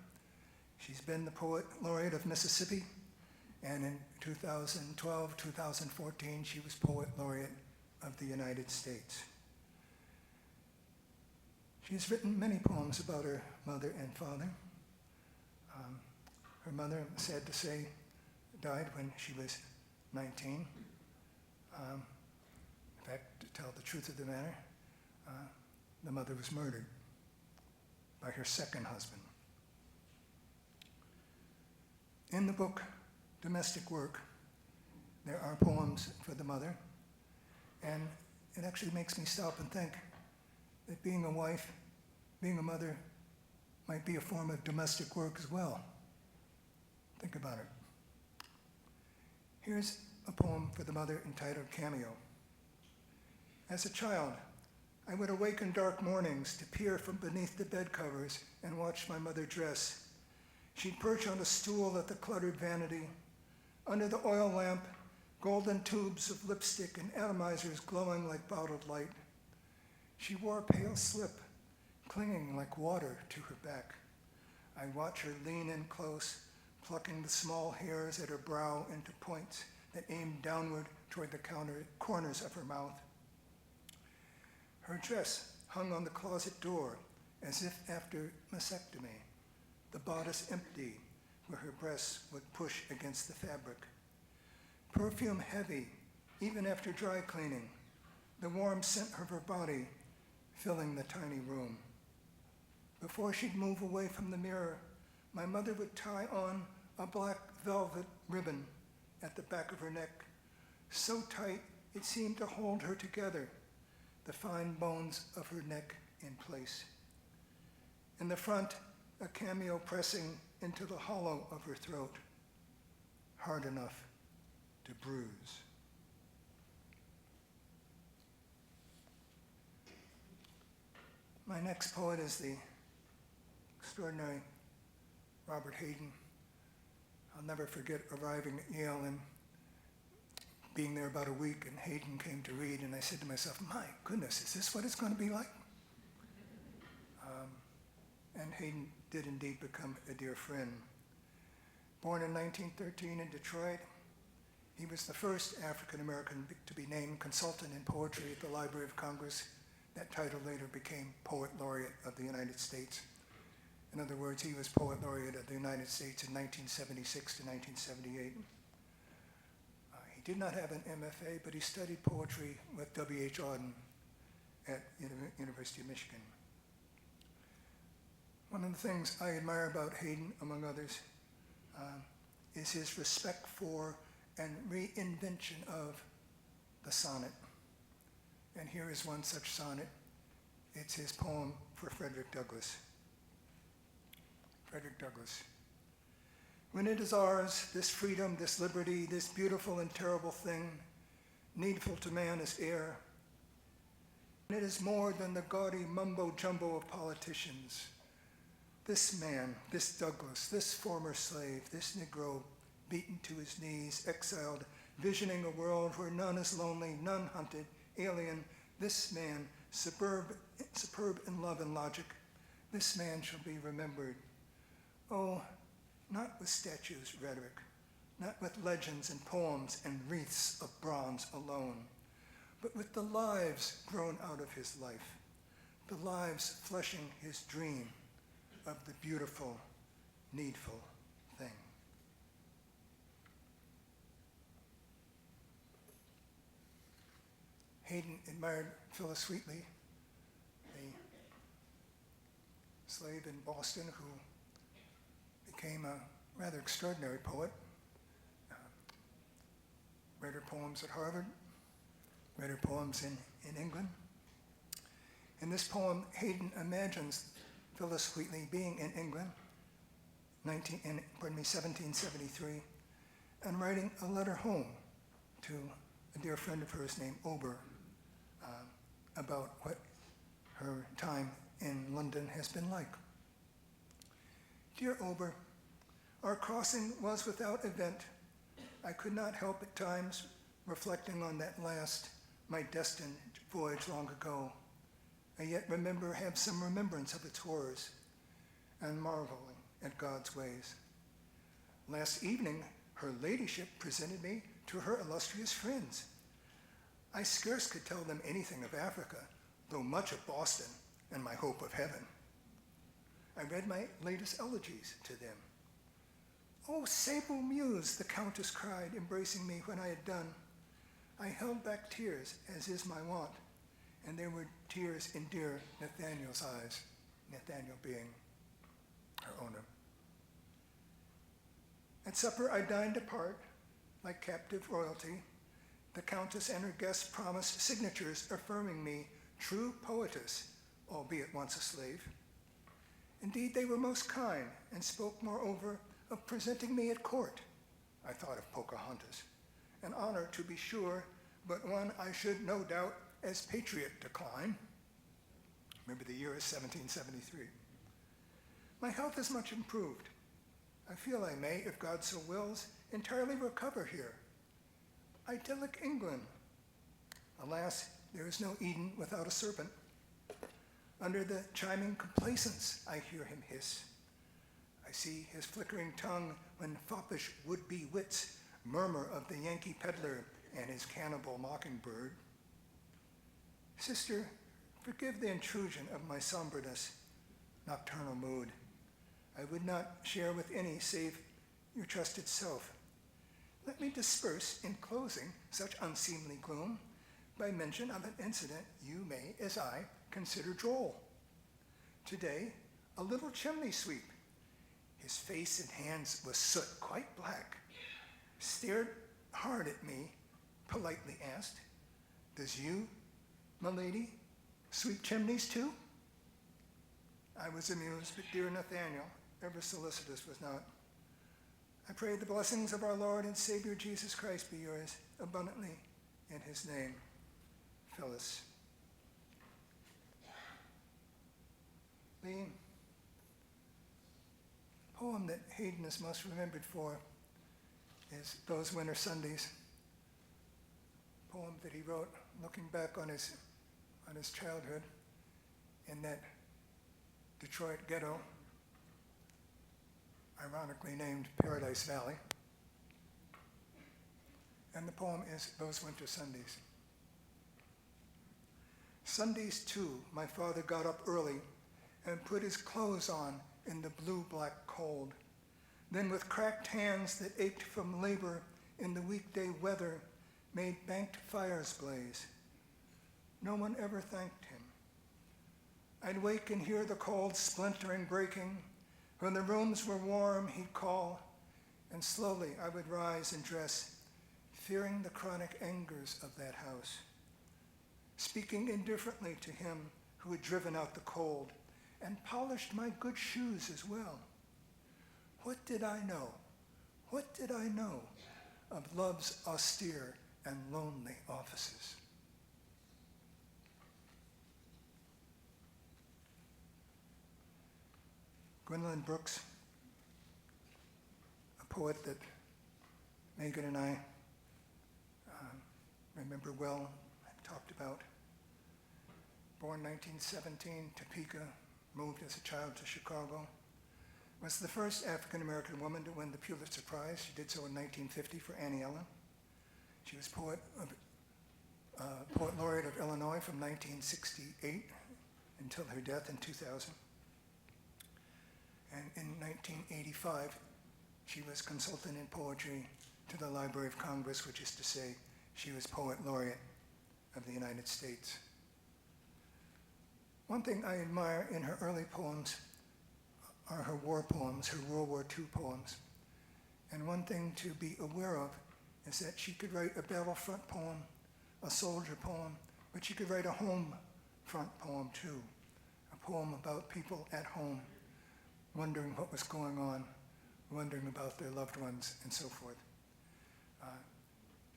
[SPEAKER 8] She's been the Poet Laureate of Mississippi, and in 2012, 2014, she was Poet Laureate of the United States. She's written many poems about her mother and father. Her mother, I'm sad to say, died when she was 19. In fact, to tell the truth of the matter, the mother was murdered by her second husband. In the book, Domestic Work, there are poems for the mother, and it actually makes me stop and think that being a wife, being a mother, might be a form of domestic work as well. Think about it. Here's a poem for the mother entitled Cameo. As a child, I would awaken dark mornings to peer from beneath the bed covers and watch my mother dress. She'd perch on a stool at the cluttered vanity. Under the oil lamp, golden tubes of lipstick and atomizers glowing like bottled light. She wore a pale slip, clinging like water to her back. I watch her lean in close, plucking the small hairs at her brow into points that aimed downward toward the corners of her mouth. Her dress hung on the closet door as if after mastectomy, the bodice empty where her breasts would push against the fabric. Perfume heavy, even after dry cleaning, the warm scent of her body filling the tiny room. Before she'd move away from the mirror, my mother would tie on a black velvet ribbon at the back of her neck, so tight it seemed to hold her together, the fine bones of her neck in place. In the front, a cameo pressing into the hollow of her throat, hard enough to bruise. My next poet is the extraordinary Robert Hayden. I'll never forget arriving at Yale and being there about a week, and Hayden came to read, and I said to myself, my goodness, is this what it's going to be like? And Hayden did indeed become a dear friend. Born in 1913 in Detroit, he was the first African American to be named consultant in poetry at the Library of Congress. That title later became Poet Laureate of the United States. In other words, he was Poet Laureate of the United States in 1976 to 1978. He did not have an MFA, but he studied poetry with W.H. Auden at University of Michigan. One of the things I admire about Hayden, among others, is his respect for and reinvention of the sonnet. And here is one such sonnet. It's his poem for Frederick Douglass. Frederick Douglass. When it is ours, this freedom, this liberty, this beautiful and terrible thing, needful to man as air, when it is more than the gaudy mumbo-jumbo of politicians, this man, this Douglass, this former slave, this Negro, beaten to his knees, exiled, visioning a world where none is lonely, none hunted, alien, this man, superb in love and logic, this man shall be remembered. Oh, not with statues, rhetoric, not with legends and poems and wreaths of bronze alone, but with the lives grown out of his life, the lives fleshing his dream of the beautiful, needful thing. Hayden admired Phyllis Wheatley, a slave in Boston who became a rather extraordinary poet. Read her poems at Harvard, read her poems in England. In this poem, Hayden imagines Phyllis Wheatley being in England, 1773, and writing a letter home to a dear friend of hers named Ober about what her time in London has been like. Dear Ober, our crossing was without event. I could not help at times reflecting on that last, my destined voyage long ago. I yet have some remembrance of its horrors and marveling at God's ways. Last evening, her ladyship presented me to her illustrious friends. I scarce could tell them anything of Africa, though much of Boston and my hope of heaven. I read my latest elegies to them. Oh, sable muse, the Countess cried, embracing me when I had done. I held back tears, as is my wont, and there were tears in dear Nathaniel's eyes, Nathaniel being her owner. At supper, I dined apart, like captive royalty. The Countess and her guests promised signatures affirming me true poetess, albeit once a slave. Indeed, they were most kind and spoke, moreover, of presenting me at court. I thought of Pocahontas, an honor to be sure, but one I should no doubt as patriot decline. Remember, the year is 1773. My health is much improved. I feel I may, if God so wills, entirely recover here. Idyllic England. Alas, there is no Eden without a serpent. Under the chiming complacence, I hear him hiss. I see his flickering tongue when foppish would-be wits murmur of the Yankee peddler and his cannibal mockingbird. Sister, forgive the intrusion of my somberness, nocturnal mood. I would not share with any save your trusted self. let me disperse in closing such unseemly gloom by mention of an incident you may, as I, consider droll. Today, a little chimney sweep, his face and hands with soot quite black, stared hard at me, politely asked, "Does you, m'lady, sweep chimneys too?" I was amused, but dear Nathaniel, ever solicitous, was not. I pray the blessings of our Lord and Savior Jesus Christ be yours abundantly in his name. Phyllis. The poem that Hayden is most remembered for is Those Winter Sundays, a poem that he wrote looking back on his childhood in that Detroit ghetto, ironically named Paradise Valley. And the poem is Those Winter Sundays. Sundays too, my father got up early and put his clothes on in the blue-black cold. Then with cracked hands that ached from labor in the weekday weather, made banked fires blaze. No one ever thanked him. I'd wake and hear the cold splintering breaking. When the rooms were warm, he'd call, and slowly I would rise and dress, fearing the chronic angers of that house. Speaking indifferently to him who had driven out the cold and polished my good shoes as well. What did I know? What did I know of love's austere and lonely offices? Gwendolyn Brooks, a poet that Meghan and I remember well, have talked about. Born 1917, Topeka, moved as a child to Chicago. Was the first African-American woman to win the Pulitzer Prize. She did so in 1950 for Annie Ellen. She was poet laureate of Illinois from 1968 until her death in 2000. And in 1985, she was consultant in poetry to the Library of Congress, which is to say, she was poet laureate of the United States. One thing I admire in her early poems are her war poems, her World War II poems. And one thing to be aware of is that she could write a battlefront poem, a soldier poem, but she could write a home front poem too, a poem about people at home, wondering what was going on, wondering about their loved ones, and so forth.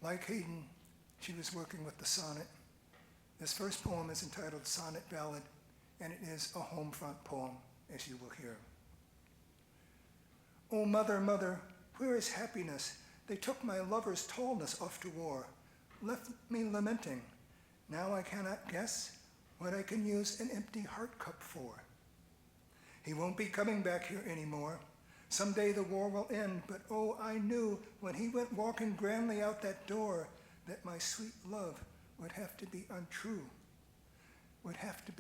[SPEAKER 8] Like Hayden, she was working with the sonnet. This first poem is entitled Sonnet Ballad, and it is a home front poem, as you will hear. Oh, mother, mother, where is happiness? They took my lover's tallness off to war, left me lamenting. Now I cannot guess what I can use an empty heart cup for. He won't be coming back here anymore. Someday the war will end, but oh, I knew when he went walking grandly out that door that my sweet love would have to be untrue, would have to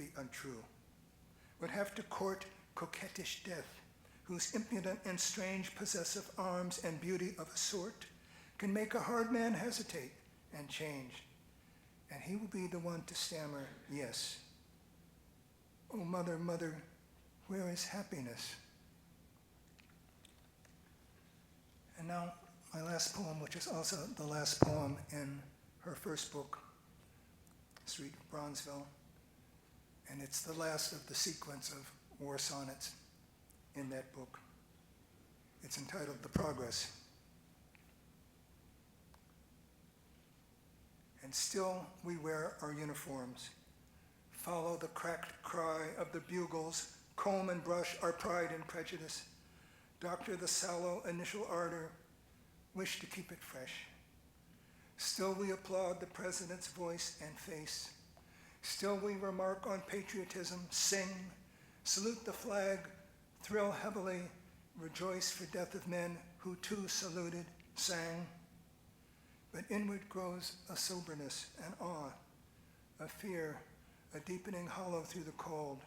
[SPEAKER 8] court coquettish death, whose impudent and strange possessive arms and beauty of a sort can make a hard man hesitate and change. And he will be the one to stammer, yes. Oh, mother, mother, where is happiness? And now my last poem, which is also the last poem in her first book, Street of Bronzeville. And it's the last of the sequence of war sonnets in that book. It's entitled The Progress. And still we wear our uniforms, follow the cracked cry of the bugles, comb and brush our pride and prejudice, doctor the sallow initial ardor, wish to keep it fresh. Still we applaud the president's voice and face. Still we remark on patriotism, sing, salute the flag, thrill heavily, rejoice for death of men who too saluted, sang. But inward grows a soberness, an awe, a fear, a deepening hollow through the cold.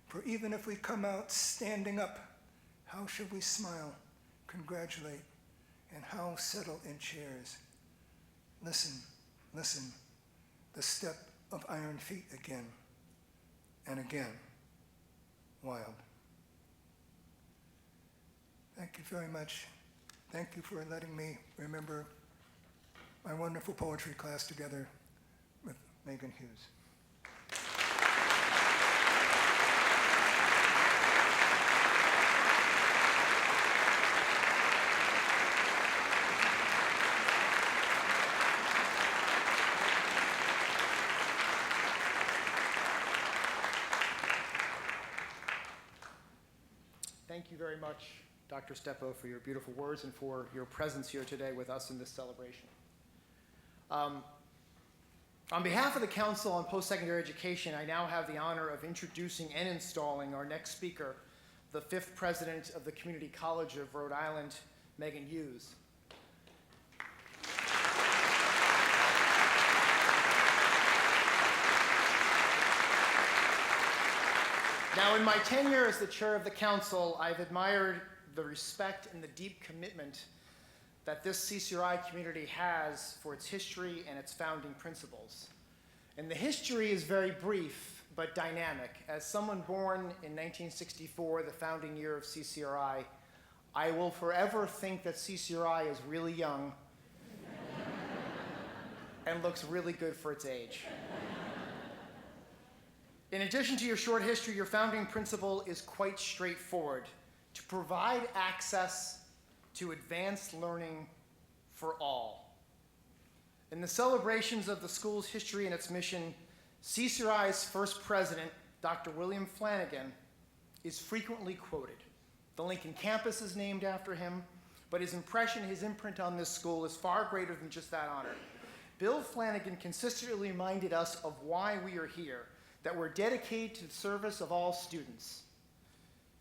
[SPEAKER 8] For even if we come out standing up, how should we smile, congratulate, and how settle in chairs. Listen, listen, the step of iron feet again and again. Wild. Thank you very much. Thank you for letting me remember my wonderful poetry class together with Meghan Hughes.
[SPEAKER 5] Thank you very much, Dr. Steppo, for your beautiful words and for your presence here today with us in this celebration. On behalf of the Council on Post-Secondary Education, I now have the honor of introducing and installing our next speaker, the 5th President of the Community College of Rhode Island, Meghan Hughes. Now, in my tenure as the chair of the council, I've admired the respect and the deep commitment that this CCRI community has for its history and its founding principles. And the history is very brief, but dynamic. As someone born in 1964, the founding year of CCRI, I will forever think that CCRI is really young and looks really good for its age. In addition to your short history, your founding principle is quite straightforward: to provide access to advanced learning for all. In the celebrations of the school's history and its mission, CCRI's first president, Dr. William Flanagan, is frequently quoted. The Lincoln campus is named after him, but his imprint on this school is far greater than just that honor. Bill Flanagan consistently reminded us of why we are here, that we're dedicated to the service of all students.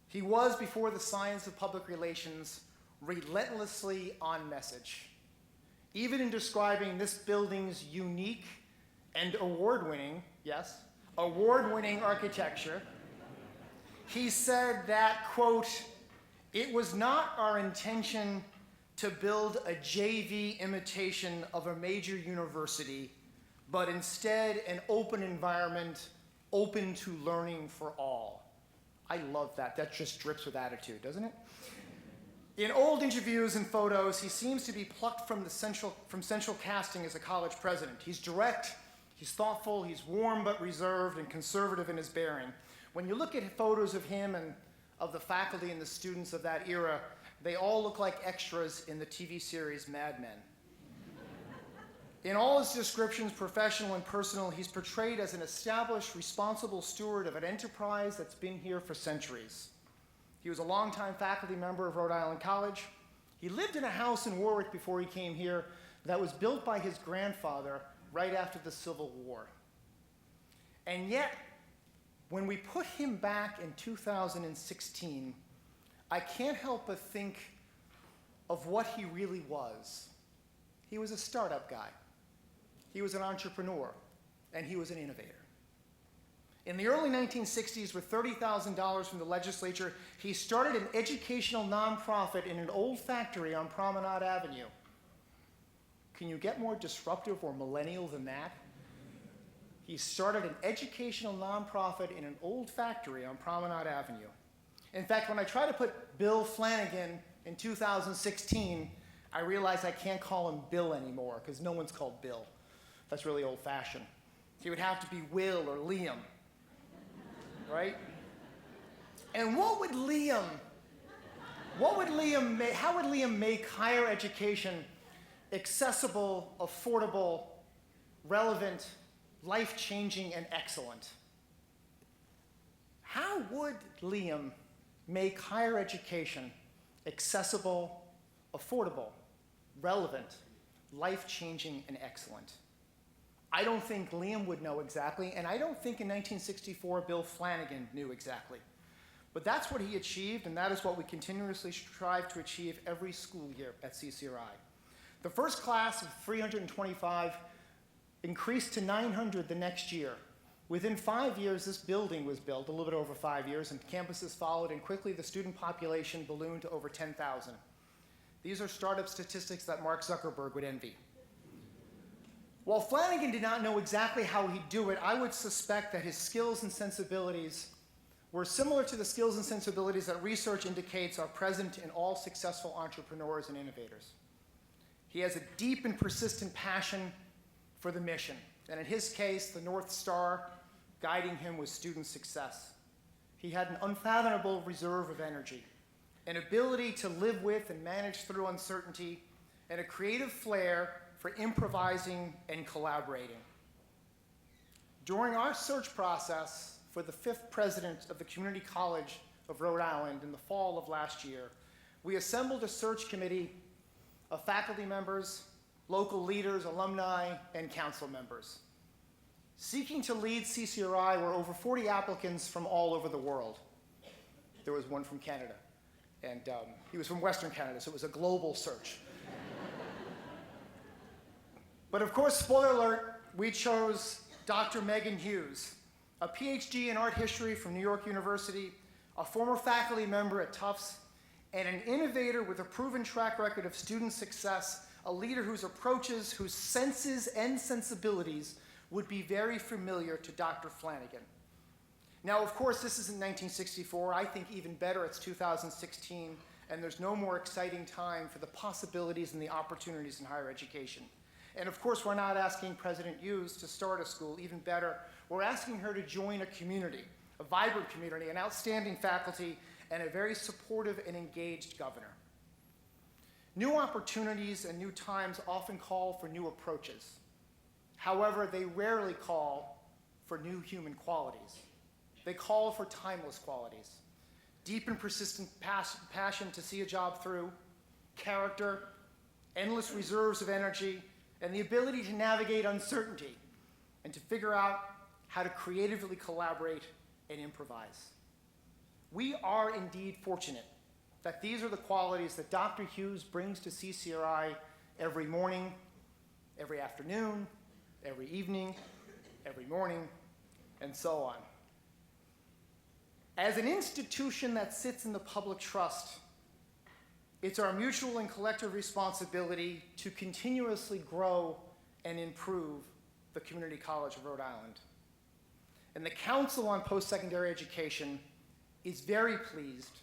[SPEAKER 5] He was, before the science of public relations, relentlessly on message. Even in describing this building's unique and award-winning, yes, award-winning architecture, he said that, quote, "It was not our intention to build a JV imitation of a major university, but instead an open environment open to learning for all." I love that. That just drips with attitude, doesn't it? In old interviews and photos, he seems to be plucked from central casting as a college president. He's direct, he's thoughtful, he's warm but reserved and conservative in his bearing. When you look at photos of him and of the faculty and the students of that era, they all look like extras in the TV series Mad Men. In all his descriptions, professional and personal, he's portrayed as an established, responsible steward of an enterprise that's been here for centuries. He was a longtime faculty member of Rhode Island College. He lived in a house in Warwick before he came here that was built by his grandfather right after the Civil War. And yet, when we put him back in 2016, I can't help but think of what he really was. He was a startup guy. He was an entrepreneur, and he was an innovator. In the early 1960s, with $30,000 from the legislature, he started an educational nonprofit in an old factory on Promenade Avenue. Can you get more disruptive or millennial than that? He started an educational nonprofit in an old factory on Promenade Avenue. In fact, when I try to put Bill Flanagan in 2016, I realize I can't call him Bill anymore, because no one's called Bill. That's really old-fashioned. He would have to be Will or Liam, right? And how would Liam make higher education accessible, affordable, relevant, life-changing, and excellent? How would Liam make higher education accessible, affordable, relevant, life-changing, and excellent? I don't think Liam would know exactly, and I don't think in 1964 Bill Flanagan knew exactly. But that's what he achieved, and that is what we continuously strive to achieve every school year at CCRI. The first class of 325 increased to 900 the next year. Within 5 years, this building was built, a little bit over 5 years, and campuses followed, and quickly the student population ballooned to over 10,000. These are startup statistics that Mark Zuckerberg would envy. While Flanagan did not know exactly how he'd do it, I would suspect that his skills and sensibilities were similar to the skills and sensibilities that research indicates are present in all successful entrepreneurs and innovators. He has a deep and persistent passion for the mission, and in his case, the North Star guiding him was student success. He had an unfathomable reserve of energy, an ability to live with and manage through uncertainty, and a creative flair for improvising and collaborating. During our search process for the 5th president of the Community College of Rhode Island in the fall of last year, we assembled a search committee of faculty members, local leaders, alumni, and council members. Seeking to lead CCRI were over 40 applicants from all over the world. There was one from Canada, and he was from Western Canada, so it was a global search. But of course, spoiler alert, we chose Dr. Meghan Hughes, a PhD in art history from New York University, a former faculty member at Tufts, and an innovator with a proven track record of student success, a leader whose approaches, whose senses and sensibilities would be very familiar to Dr. Flanagan. Now, of course, this isn't 1964. I think even better, it's 2016, and there's no more exciting time for the possibilities and the opportunities in higher education. And of course, we're not asking President Hughes to start a school. Even better, we're asking her to join a community, a vibrant community, an outstanding faculty, and a very supportive and engaged governor. New opportunities and new times often call for new approaches. However, they rarely call for new human qualities. They call for timeless qualities. Deep and persistent passion to see a job through, character, endless reserves of energy, and the ability to navigate uncertainty and to figure out how to creatively collaborate and improvise. We are indeed fortunate that these are the qualities that Dr. Hughes brings to CCRI every morning, every afternoon, every evening, every morning, and so on. As an institution that sits in the public trust, it's our mutual and collective responsibility to continuously grow and improve the Community College of Rhode Island. And the Council on Post-Secondary Education is very pleased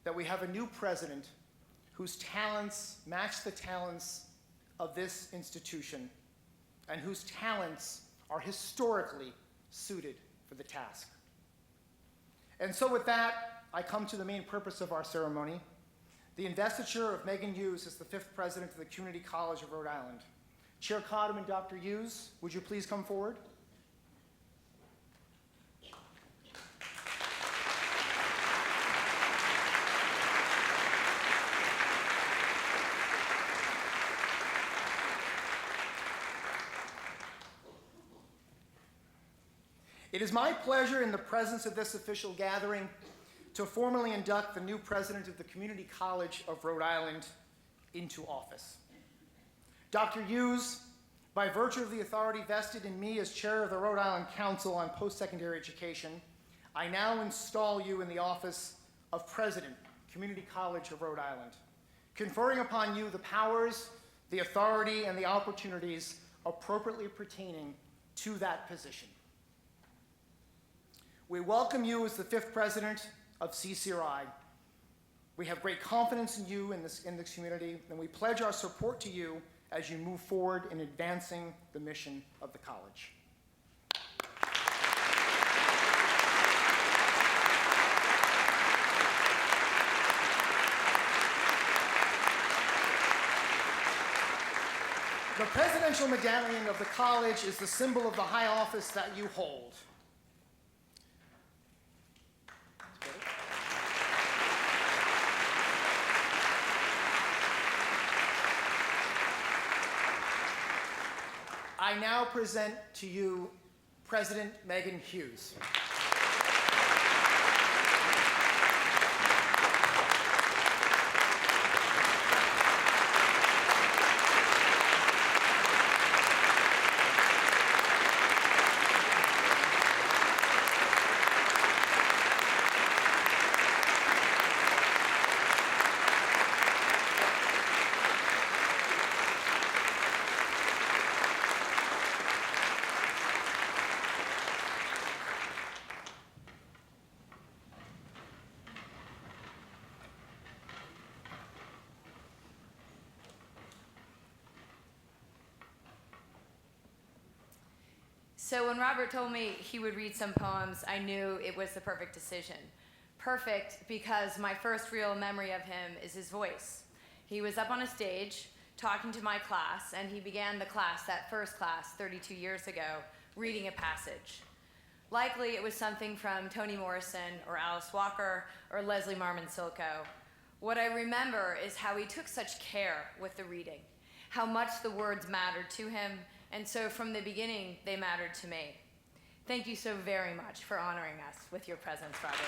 [SPEAKER 5] that we have a new president whose talents match the talents of this institution and whose talents are historically suited for the task. And so with that, I come to the main purpose of our ceremony, the investiture of Meghan Hughes as the 5th president of the Community College of Rhode Island. Chair Cottom and Dr. Hughes, would you please come forward? It is my pleasure in the presence of this official gathering to formally induct the new president of the Community College of Rhode Island into office. Dr. Hughes, by virtue of the authority vested in me as chair of the Rhode Island Council on Post-Secondary Education, I now install you in the office of President, Community College of Rhode Island, conferring upon you the powers, the authority, and the opportunities appropriately pertaining to that position. We welcome you as the 5th president of CCRI. We have great confidence in you in this community, and we pledge our support to you as you move forward in advancing the mission of the college. The presidential medallion of the college is the symbol of the high office that you hold. I now present to you President Meghan Hughes.
[SPEAKER 9] So when Robert told me he would read some poems, I knew it was the perfect decision. Perfect because my first real memory of him is his voice. He was up on a stage talking to my class, and he began the class, that first class, 32 years ago, reading a passage. Likely it was something from Toni Morrison or Alice Walker or Leslie Marmon Silko. What I remember is how he took such care with the reading, how much the words mattered to him, and so from the beginning, they mattered to me. Thank you so very much for honoring us with your presence, Robert.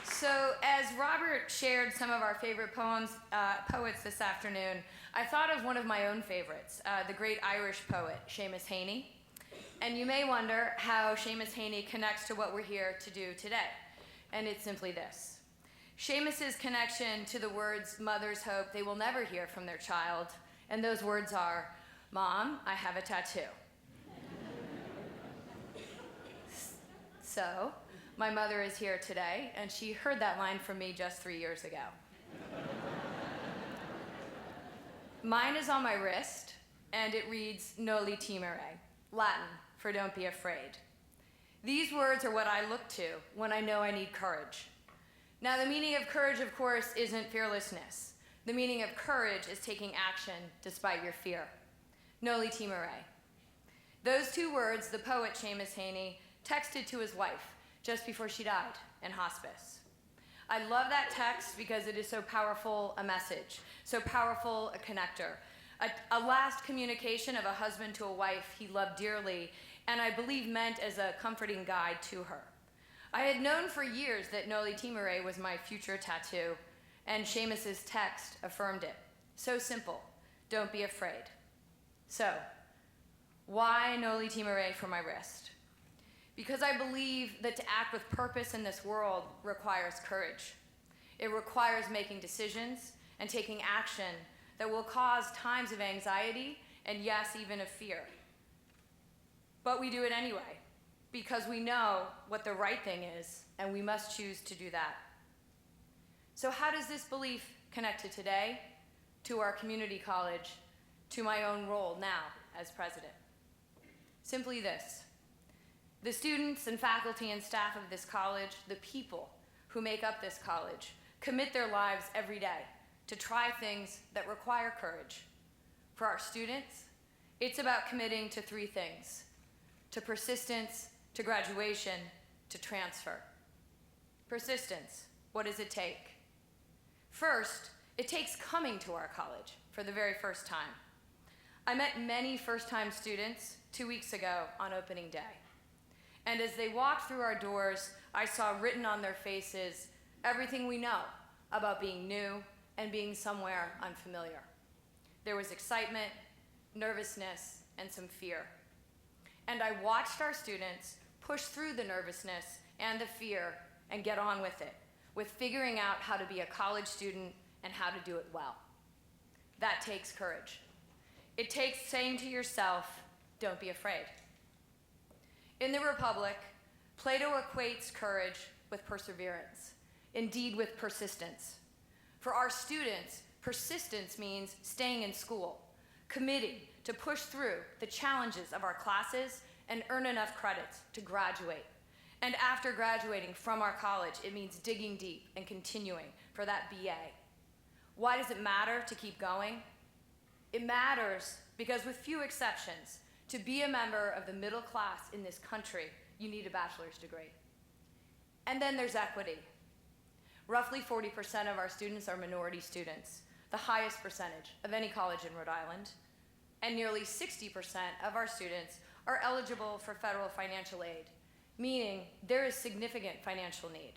[SPEAKER 9] So as Robert shared some of our favorite poets this afternoon, I thought of one of my own favorites, the great Irish poet, Seamus Heaney. And you may wonder how Seamus Heaney connects to what we're here to do today. And it's simply this. Seamus's connection to the words mothers hope they will never hear from their child, and those words are, "Mom, I have a tattoo." So, my mother is here today, and she heard that line from me just 3 years ago. Mine is on my wrist, and it reads, "Noli timere," Latin for "don't be afraid." These words are what I look to when I know I need courage. Now, the meaning of courage, of course, isn't fearlessness. The meaning of courage is taking action despite your fear. Noli timere. Those two words, the poet Seamus Heaney texted to his wife just before she died in hospice. I love that text because it is so powerful a message, so powerful a connector, a last communication of a husband to a wife he loved dearly, and I believe meant as a comforting guide to her. I had known for years that Noli timere was my future tattoo, and Seamus's text affirmed it. So simple, don't be afraid. So, why Noli timere for my wrist? Because I believe that to act with purpose in this world requires courage. It requires making decisions and taking action that will cause times of anxiety and, yes, even of fear. But we do it anyway, because we know what the right thing is, and we must choose to do that. So how does this belief connect to today, to our community college, to my own role now as president? Simply this. The students and faculty and staff of this college, the people who make up this college, commit their lives every day to try things that require courage. For our students, it's about committing to three things: to persistence, to graduation, to transfer. Persistence, what does it take? First, it takes coming to our college for the very first time. I met many first-time students 2 weeks ago on opening day. And as they walked through our doors, I saw written on their faces everything we know about being new and being somewhere unfamiliar. There was excitement, nervousness, and some fear. And I watched our students push through the nervousness and the fear and get on with it, with figuring out how to be a college student and how to do it well. That takes courage. It takes saying to yourself, don't be afraid. In the Republic, Plato equates courage with perseverance, indeed with persistence. For our students, persistence means staying in school, committing to push through the challenges of our classes and earn enough credits to graduate. And after graduating from our college, it means digging deep and continuing for that BA. Why does it matter to keep going? It matters because, with few exceptions, to be a member of the middle class in this country, you need a bachelor's degree. And then there's equity. Roughly 40% of our students are minority students, the highest percentage of any college in Rhode Island, and nearly 60% of our students are eligible for federal financial aid, meaning there is significant financial need.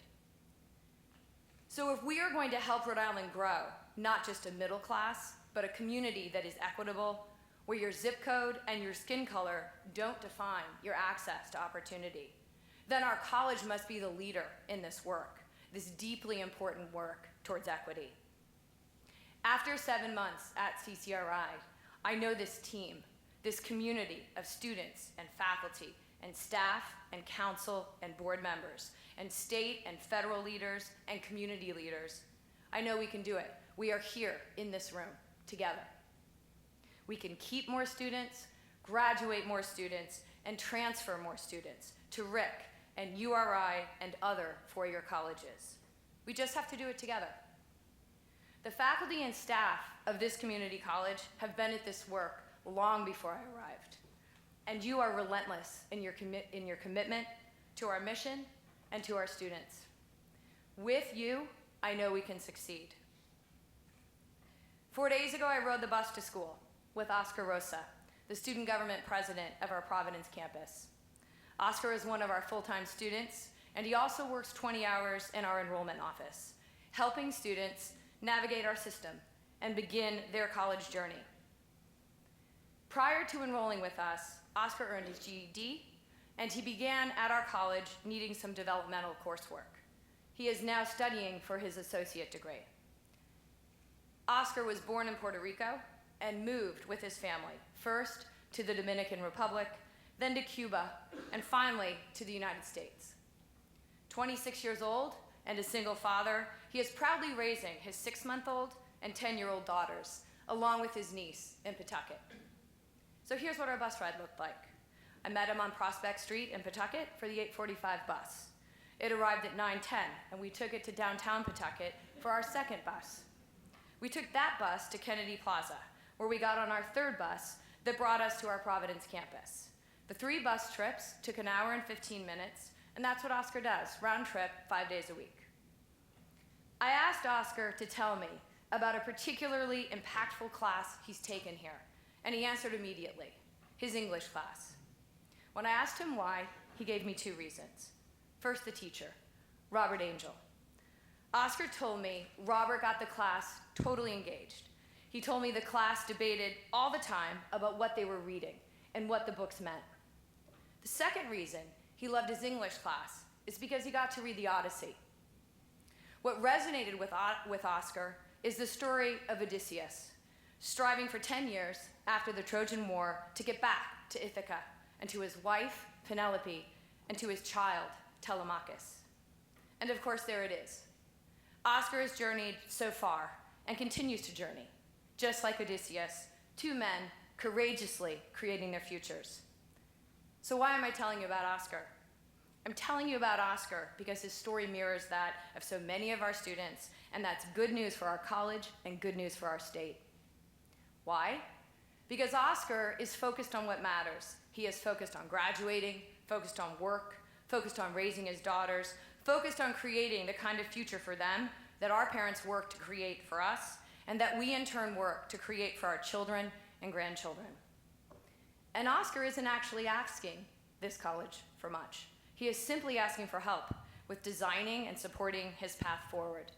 [SPEAKER 9] So if we are going to help Rhode Island grow, not just a middle class, but a community that is equitable, where your zip code and your skin color don't define your access to opportunity, then our college must be the leader in this work, this deeply important work towards equity. After 7 months at CCRI, I know this team, this community of students and faculty and staff and council and board members and state and federal leaders and community leaders. I know we can do it. We are here in this room. together. We can keep more students, graduate more students, and transfer more students to Rick and URI and other four-year colleges. We just have to do it together. The faculty and staff of this community college have been at this work long before I arrived, and you are relentless in your commitment to our mission and to our students. With you, I know we can succeed. 4 days ago, I rode the bus to school with Oscar Rosa, the student government president of our Providence campus. Oscar is one of our full-time students, and he also works 20 hours in our enrollment office, helping students navigate our system and begin their college journey. Prior to enrolling with us, Oscar earned his GED, and he began at our college needing some developmental coursework. He is now studying for his associate degree. Oscar was born in Puerto Rico and moved with his family, first to the Dominican Republic, then to Cuba, and finally to the United States. 26 years old and a single father, he is proudly raising his 6-month-old and 10-year-old daughters, along with his niece in Pawtucket. So here's what our bus ride looked like. I met him on Prospect Street in Pawtucket for the 8:45 bus. It arrived at 9:10, and we took it to downtown Pawtucket for our second bus. We took that bus to Kennedy Plaza, where we got on our third bus that brought us to our Providence campus. The 3 bus trips took 1 hour and 15 minutes, and that's what Oscar does, round trip, 5 days a week. I asked Oscar to tell me about a particularly impactful class he's taken here, and he answered immediately, his English class. When I asked him why, he gave me 2 reasons. First, the teacher, Robert Angel. Oscar told me Robert got the class totally engaged. He told me the class debated all the time about what they were reading and what the books meant. The second reason he loved his English class is because he got to read the Odyssey. What resonated with Oscar is the story of Odysseus, striving for 10 years after the Trojan War to get back to Ithaca and to his wife, Penelope, and to his child, Telemachus. And of course, there it is. Oscar has journeyed so far and continues to journey, just like Odysseus, 2 men courageously creating their futures. So why am I telling you about Oscar? I'm telling you about Oscar because his story mirrors that of so many of our students, and that's good news for our college and good news for our state. Why? Because Oscar is focused on what matters. He is focused on graduating, focused on work, focused on raising his daughters, focused on creating the kind of future for them that our parents worked to create for us, and that we in turn work to create for our children and grandchildren. And Oscar isn't actually asking this college for much. He is simply asking for help with designing and supporting his path forward.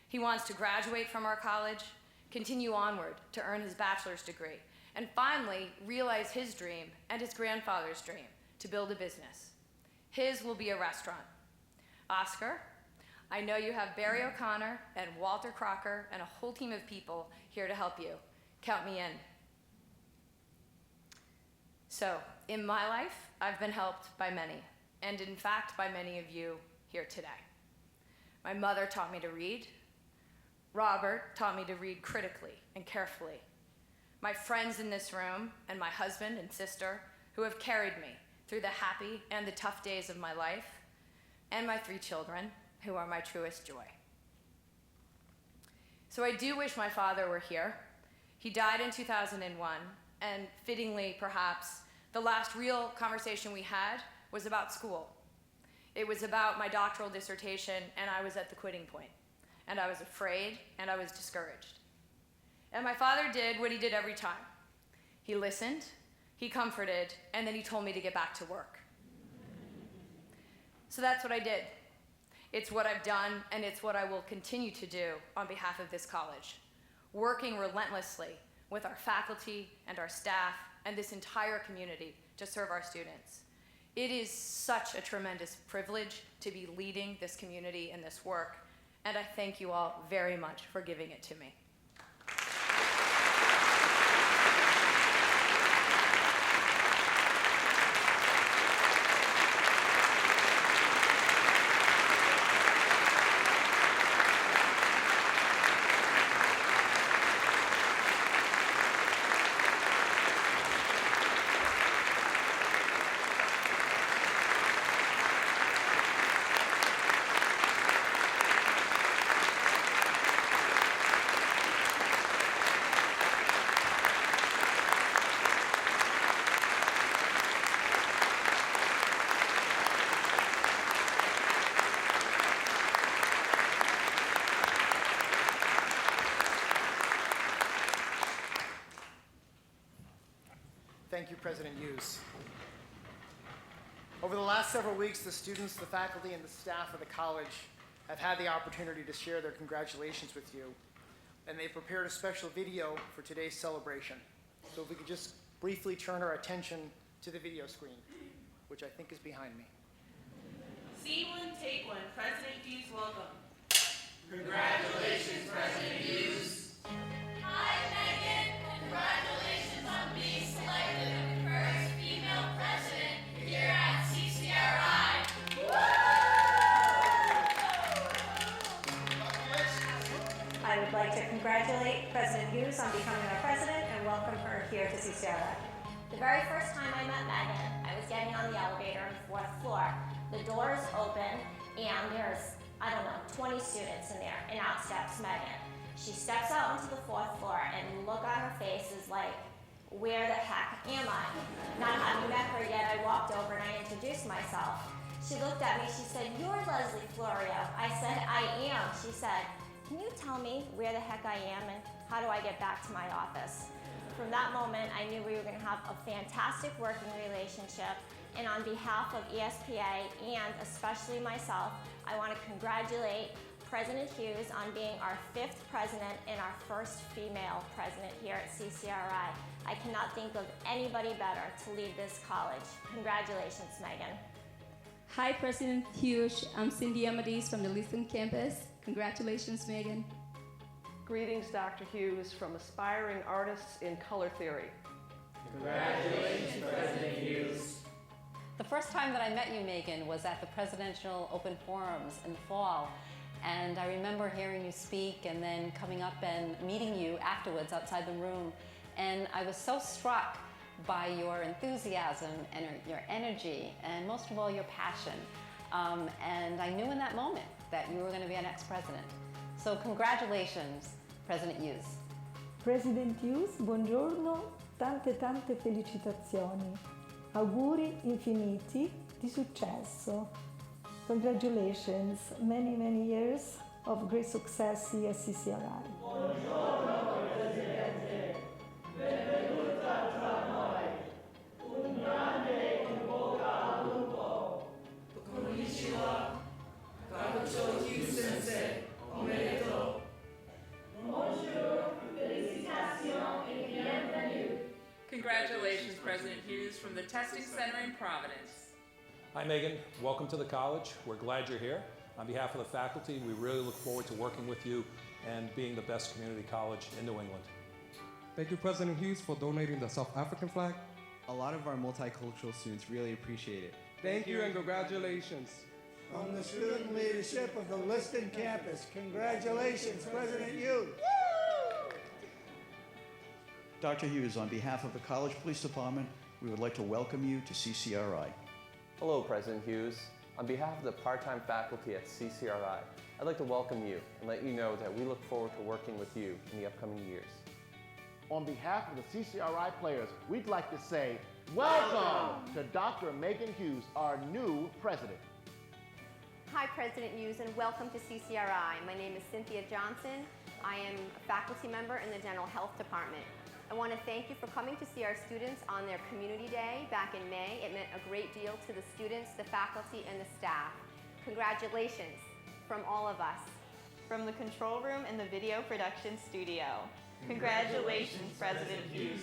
[SPEAKER 9] He wants to graduate from our college, continue onward to earn his bachelor's degree, and finally realize his dream and his grandfather's dream to build a business. His will be a restaurant. Oscar, I know you have Barry O'Connor and Walter Crocker and a whole team of people here to help you. Count me in. So, in my life, I've been helped by many, and in fact, by many of you here today. My mother taught me to read. Robert taught me to read critically and carefully. My friends in this room, and my husband and sister, who have carried me through the happy and the tough days of my life, and my 3 children, who are my truest joy. So I do wish my father were here. He died in 2001, and fittingly, perhaps, the last real conversation we had was about school. It was about my doctoral dissertation, and I was at the quitting point, and I was afraid, and I was discouraged. And my father did what he did every time. He listened, he comforted, and then he told me to get back to work. So that's what I did. It's what I've done, and it's what I will continue to do on behalf of this college, working relentlessly with our faculty and our staff and this entire community to serve our students. It is such a tremendous privilege to be leading this community in this work, and I thank you all very much for giving it to me.
[SPEAKER 5] thank you, President Hughes. Over the last several weeks, the students, the faculty, and the staff of the college have had the opportunity to share their congratulations with you, and they prepared a special video for today's celebration. So if we could just briefly turn our attention to the video screen, which I think is behind me.
[SPEAKER 6] Scene one, take one. President Hughes, welcome.
[SPEAKER 3] Congratulations, President Hughes.
[SPEAKER 7] Hi, Megan. Congratulations on being selected the first female president here at CCRI.
[SPEAKER 10] I would like to congratulate President Hughes on becoming our president and welcome her here to CCRI.
[SPEAKER 11] The very first time I met Meghan, I was getting on the elevator on the 4th floor. The doors open and there's, 20 students in there, and out steps Meghan. She steps out into the 4th floor and the look on her face is like, where the heck am I? Not having met her yet, I walked over and I introduced myself. She looked at me, she said, "You're Leslie Florio." I said, "I am." She said, "Can you tell me where the heck I am and how do I get back to my office?" From that moment, I knew we were going to have a fantastic working relationship. And on behalf of ESPA and especially myself, I want to congratulate President Hughes on being our 5th president and our first female president here at CCRI. I cannot think of anybody better to lead this college. Congratulations, Meghan.
[SPEAKER 12] Hi, President Hughes. I'm Cindy Amadis from the Liston campus. Congratulations, Meghan.
[SPEAKER 13] Greetings, Dr. Hughes, from aspiring artists in color theory.
[SPEAKER 3] Congratulations, President Hughes.
[SPEAKER 14] The first time that I met you, Meghan, was at the Presidential Open Forums in the fall. And I remember hearing you speak and then coming up and meeting you afterwards outside the room. And I was so struck by your enthusiasm and your energy, and most of all, your passion. And I knew in that moment that you were going to be our next president. So congratulations, President Hughes.
[SPEAKER 15] President Hughes, buongiorno, tante felicitazioni. Auguri infiniti di successo. Congratulations, many years of great success here at CCRI.
[SPEAKER 3] Buongiorno, Presidente. Benvenuta tra noi. Un grande in bocca al lupo. Konnichiwa. Dr. Hughes Sensei. Omedetou. Bonjour. Félicitations et bienvenue.
[SPEAKER 16] Congratulations, President Hughes, from the Testing Center in Providence.
[SPEAKER 17] Hi, Meghan. Welcome to the college. We're glad you're here. On behalf of the faculty, we really look forward to working with you and being the best community college in New England.
[SPEAKER 18] Thank you, President Hughes, for donating the South African flag.
[SPEAKER 19] A lot of our multicultural students really appreciate it.
[SPEAKER 18] Thank you and congratulations.
[SPEAKER 20] From the student leadership of the Liston campus, congratulations, President Hughes.
[SPEAKER 21] Dr. Hughes, on behalf of the College Police Department, we would like to welcome you to CCRI.
[SPEAKER 22] Hello, President Hughes. On behalf of the part-time faculty at CCRI, I'd like to welcome you and let you know that we look forward to working with you in the upcoming years.
[SPEAKER 23] On behalf of the CCRI players, we'd like to say, welcome to Dr. Meghan Hughes, our new president.
[SPEAKER 24] Hi, President Hughes, and welcome to CCRI. My name is Cynthia Johnson. I am a faculty member in the General Health Department. I want to thank you for coming to see our students on their Community Day back in May. It meant a great deal to the students, the faculty, and the staff. Congratulations from all of us.
[SPEAKER 25] From the control room in the video production studio. Congratulations, President Hughes.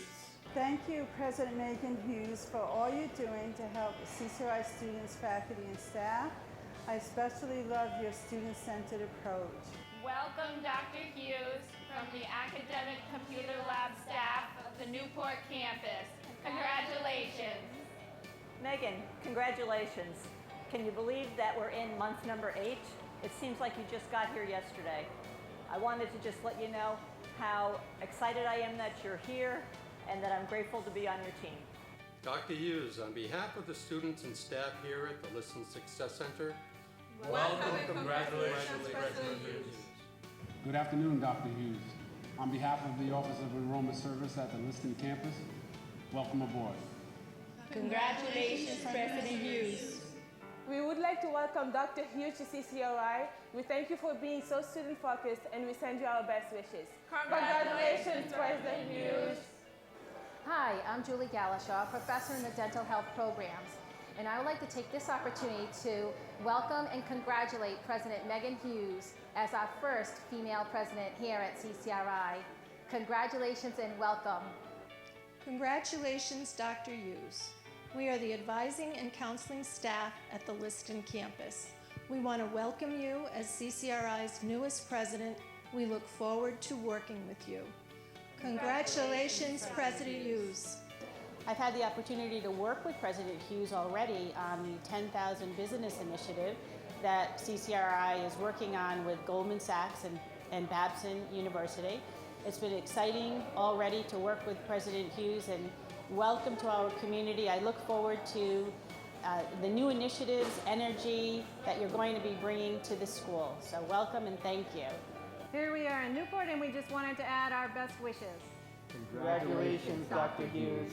[SPEAKER 26] Thank you, President Meghan Hughes, for all you're doing to help CCRI students, faculty, and staff. I especially love your student-centered approach.
[SPEAKER 7] Welcome, Dr. Hughes, from the Academic Computer Lab staff of the Newport campus. Congratulations.
[SPEAKER 27] Meghan, congratulations. Can you believe that we're in month number 8? It seems like you just got here yesterday. I wanted to just let you know how excited I am that you're here and that I'm grateful to be on your team.
[SPEAKER 28] Dr. Hughes, on behalf of the students and staff here at the Liston Success Center,
[SPEAKER 3] welcome and congratulations, President Hughes.
[SPEAKER 29] Good afternoon, Dr. Hughes. On behalf of the Office of Enrollment Service at the Liston campus, welcome aboard.
[SPEAKER 7] Congratulations, President Hughes.
[SPEAKER 26] We would like to welcome Dr. Hughes to CCRI. We thank you for being so student-focused, and we send you our best wishes.
[SPEAKER 7] Congratulations, President Hughes.
[SPEAKER 1] Hi, I'm Julie Galashaw, professor in the dental health programs, and I would like to take this opportunity to welcome and congratulate President Meghan Hughes as our first female president here at CCRI. Congratulations and welcome.
[SPEAKER 2] Congratulations, Dr. Hughes. We are the advising and counseling staff at the Liston campus. We want to welcome you as CCRI's newest president. We look forward to working with you. Congratulations, President Hughes.
[SPEAKER 4] I've had the opportunity to work with President Hughes already on the 10,000 Business Initiative that CCRI is working on with Goldman Sachs and Babson University. It's been exciting already to work with President Hughes, and welcome to our community. I look forward to the new initiatives, energy that you're going to be bringing to the school. So welcome and thank you.
[SPEAKER 5] Here we are in Newport, and we just wanted to add our best wishes.
[SPEAKER 6] Congratulations, Dr. Hughes.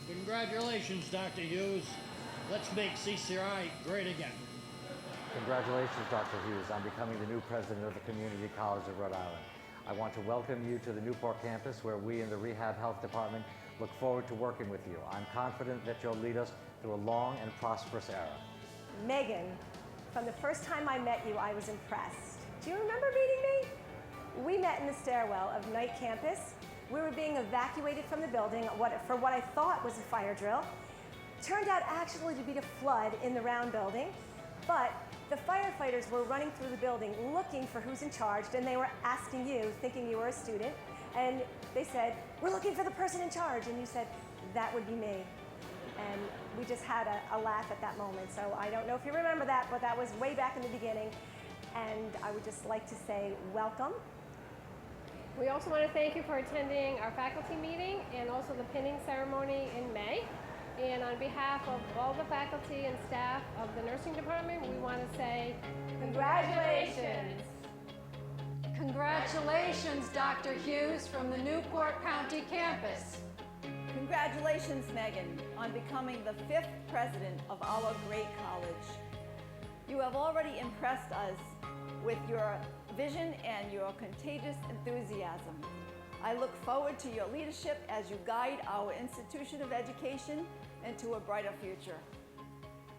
[SPEAKER 8] Congratulations, Dr. Hughes. Let's make CCRI great again.
[SPEAKER 9] Congratulations, Dr. Hughes, on becoming the new president of the Community College of Rhode Island. I want to welcome you to the Newport campus, where we in the Rehab Health Department look forward to working with you. I'm confident that you'll lead us through a long and prosperous era.
[SPEAKER 10] Meghan, from the first time I met you, I was impressed. Do you remember meeting me? We met in the stairwell of Knight campus. We were being evacuated from the building for what I thought was a fire drill. Turned out actually to be a flood in the round building, but the firefighters were running through the building looking for who's in charge, and they were asking you, thinking you were a student, and they said, "We're looking for the person in charge," and you said, "That would be me." And we just had a laugh at that moment. So I don't know if you remember that, but that was way back in the beginning. And I would just like to say welcome.
[SPEAKER 5] We also want to thank you for attending our faculty meeting and also the pinning ceremony in May. And on behalf of all the faculty and staff of the nursing department, we want to say congratulations.
[SPEAKER 2] Congratulations, Dr. Hughes, from the Newport County campus.
[SPEAKER 11] Congratulations, Meghan, on becoming the 5th president of our great college. You have already impressed us with your vision and your contagious enthusiasm. I look forward to your leadership as you guide our institution of education into a brighter future.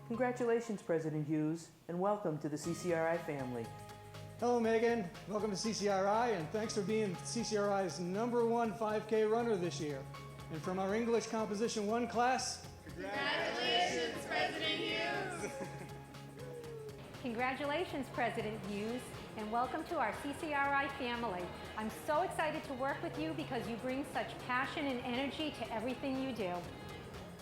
[SPEAKER 30] Congratulations, President Hughes, and welcome to the CCRI family.
[SPEAKER 20] Hello, Meghan. Welcome to CCRI, and thanks for being CCRI's #1 5K runner this year. And from our English Composition 1 class,
[SPEAKER 5] Congratulations, President Hughes.
[SPEAKER 31] Congratulations, President Hughes, and welcome to our CCRI family. I'm so excited to work with you because you bring such passion and energy to everything you do.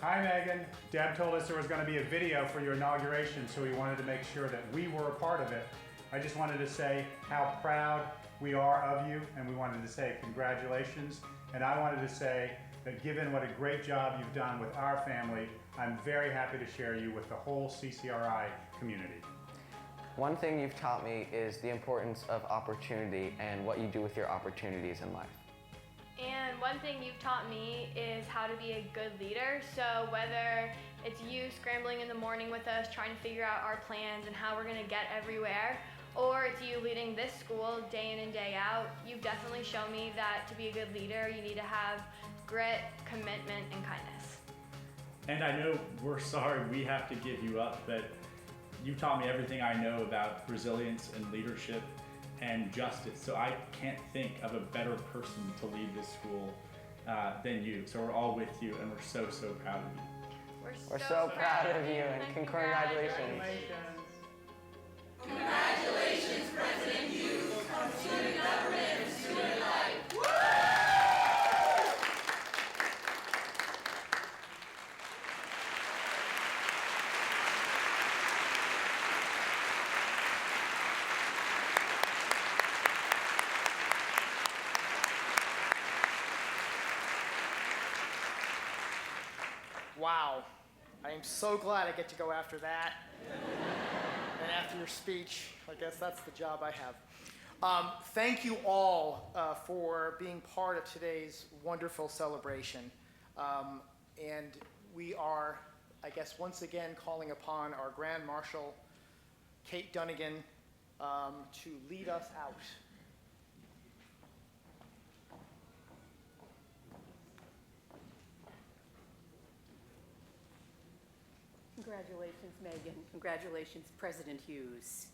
[SPEAKER 32] Hi, Meghan. Deb told us there was going to be a video for your inauguration, so we wanted to make sure that we were a part of it. I just wanted to say how proud we are of you, and we wanted to say congratulations. And I wanted to say that given what a great job you've done with our family, I'm very happy to share you with the whole CCRI community.
[SPEAKER 22] One thing you've taught me is the importance of opportunity and what you do with your opportunities in life.
[SPEAKER 33] And one thing you've taught me is how to be a good leader. So whether it's you scrambling in the morning with us, trying to figure out our plans and how we're gonna get everywhere, or it's you leading this school day in and day out, you've definitely shown me that to be a good leader, you need to have grit, commitment, and kindness.
[SPEAKER 34] And I know we're sorry we have to give you up, but you taught me everything I know about resilience and leadership and justice. So I can't think of a better person to lead this school than you. So we're all with you, and we're so, so proud of you.
[SPEAKER 22] We're so proud of you, and congratulations.
[SPEAKER 5] Congratulations, President Hughes, on student government and student life. Woo!
[SPEAKER 35] Wow, I am so glad I get to go after that. And after your speech, I guess that's the job I have. Thank you all for being part of today's wonderful celebration. And we are, I guess, once again calling upon our Grand Marshal, Kate Dunnigan, to lead us out.
[SPEAKER 3] Congratulations, Megan. Congratulations, President Hughes.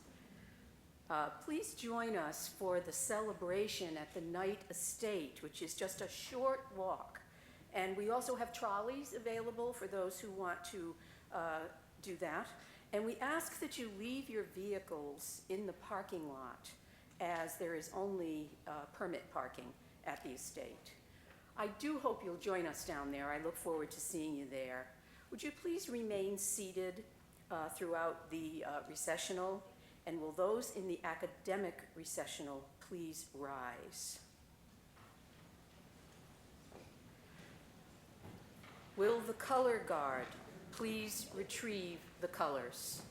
[SPEAKER 3] Please join us for the celebration at the Knight Estate, which is just a short walk. And we also have trolleys available for those who want to do that. And we ask that you leave your vehicles in the parking lot, as there is only permit parking at the estate. I do hope you'll join us down there. I look forward to seeing you there. Would you please remain seated throughout the recessional? And will those in the academic recessional please rise? Will the color guard please retrieve the colors?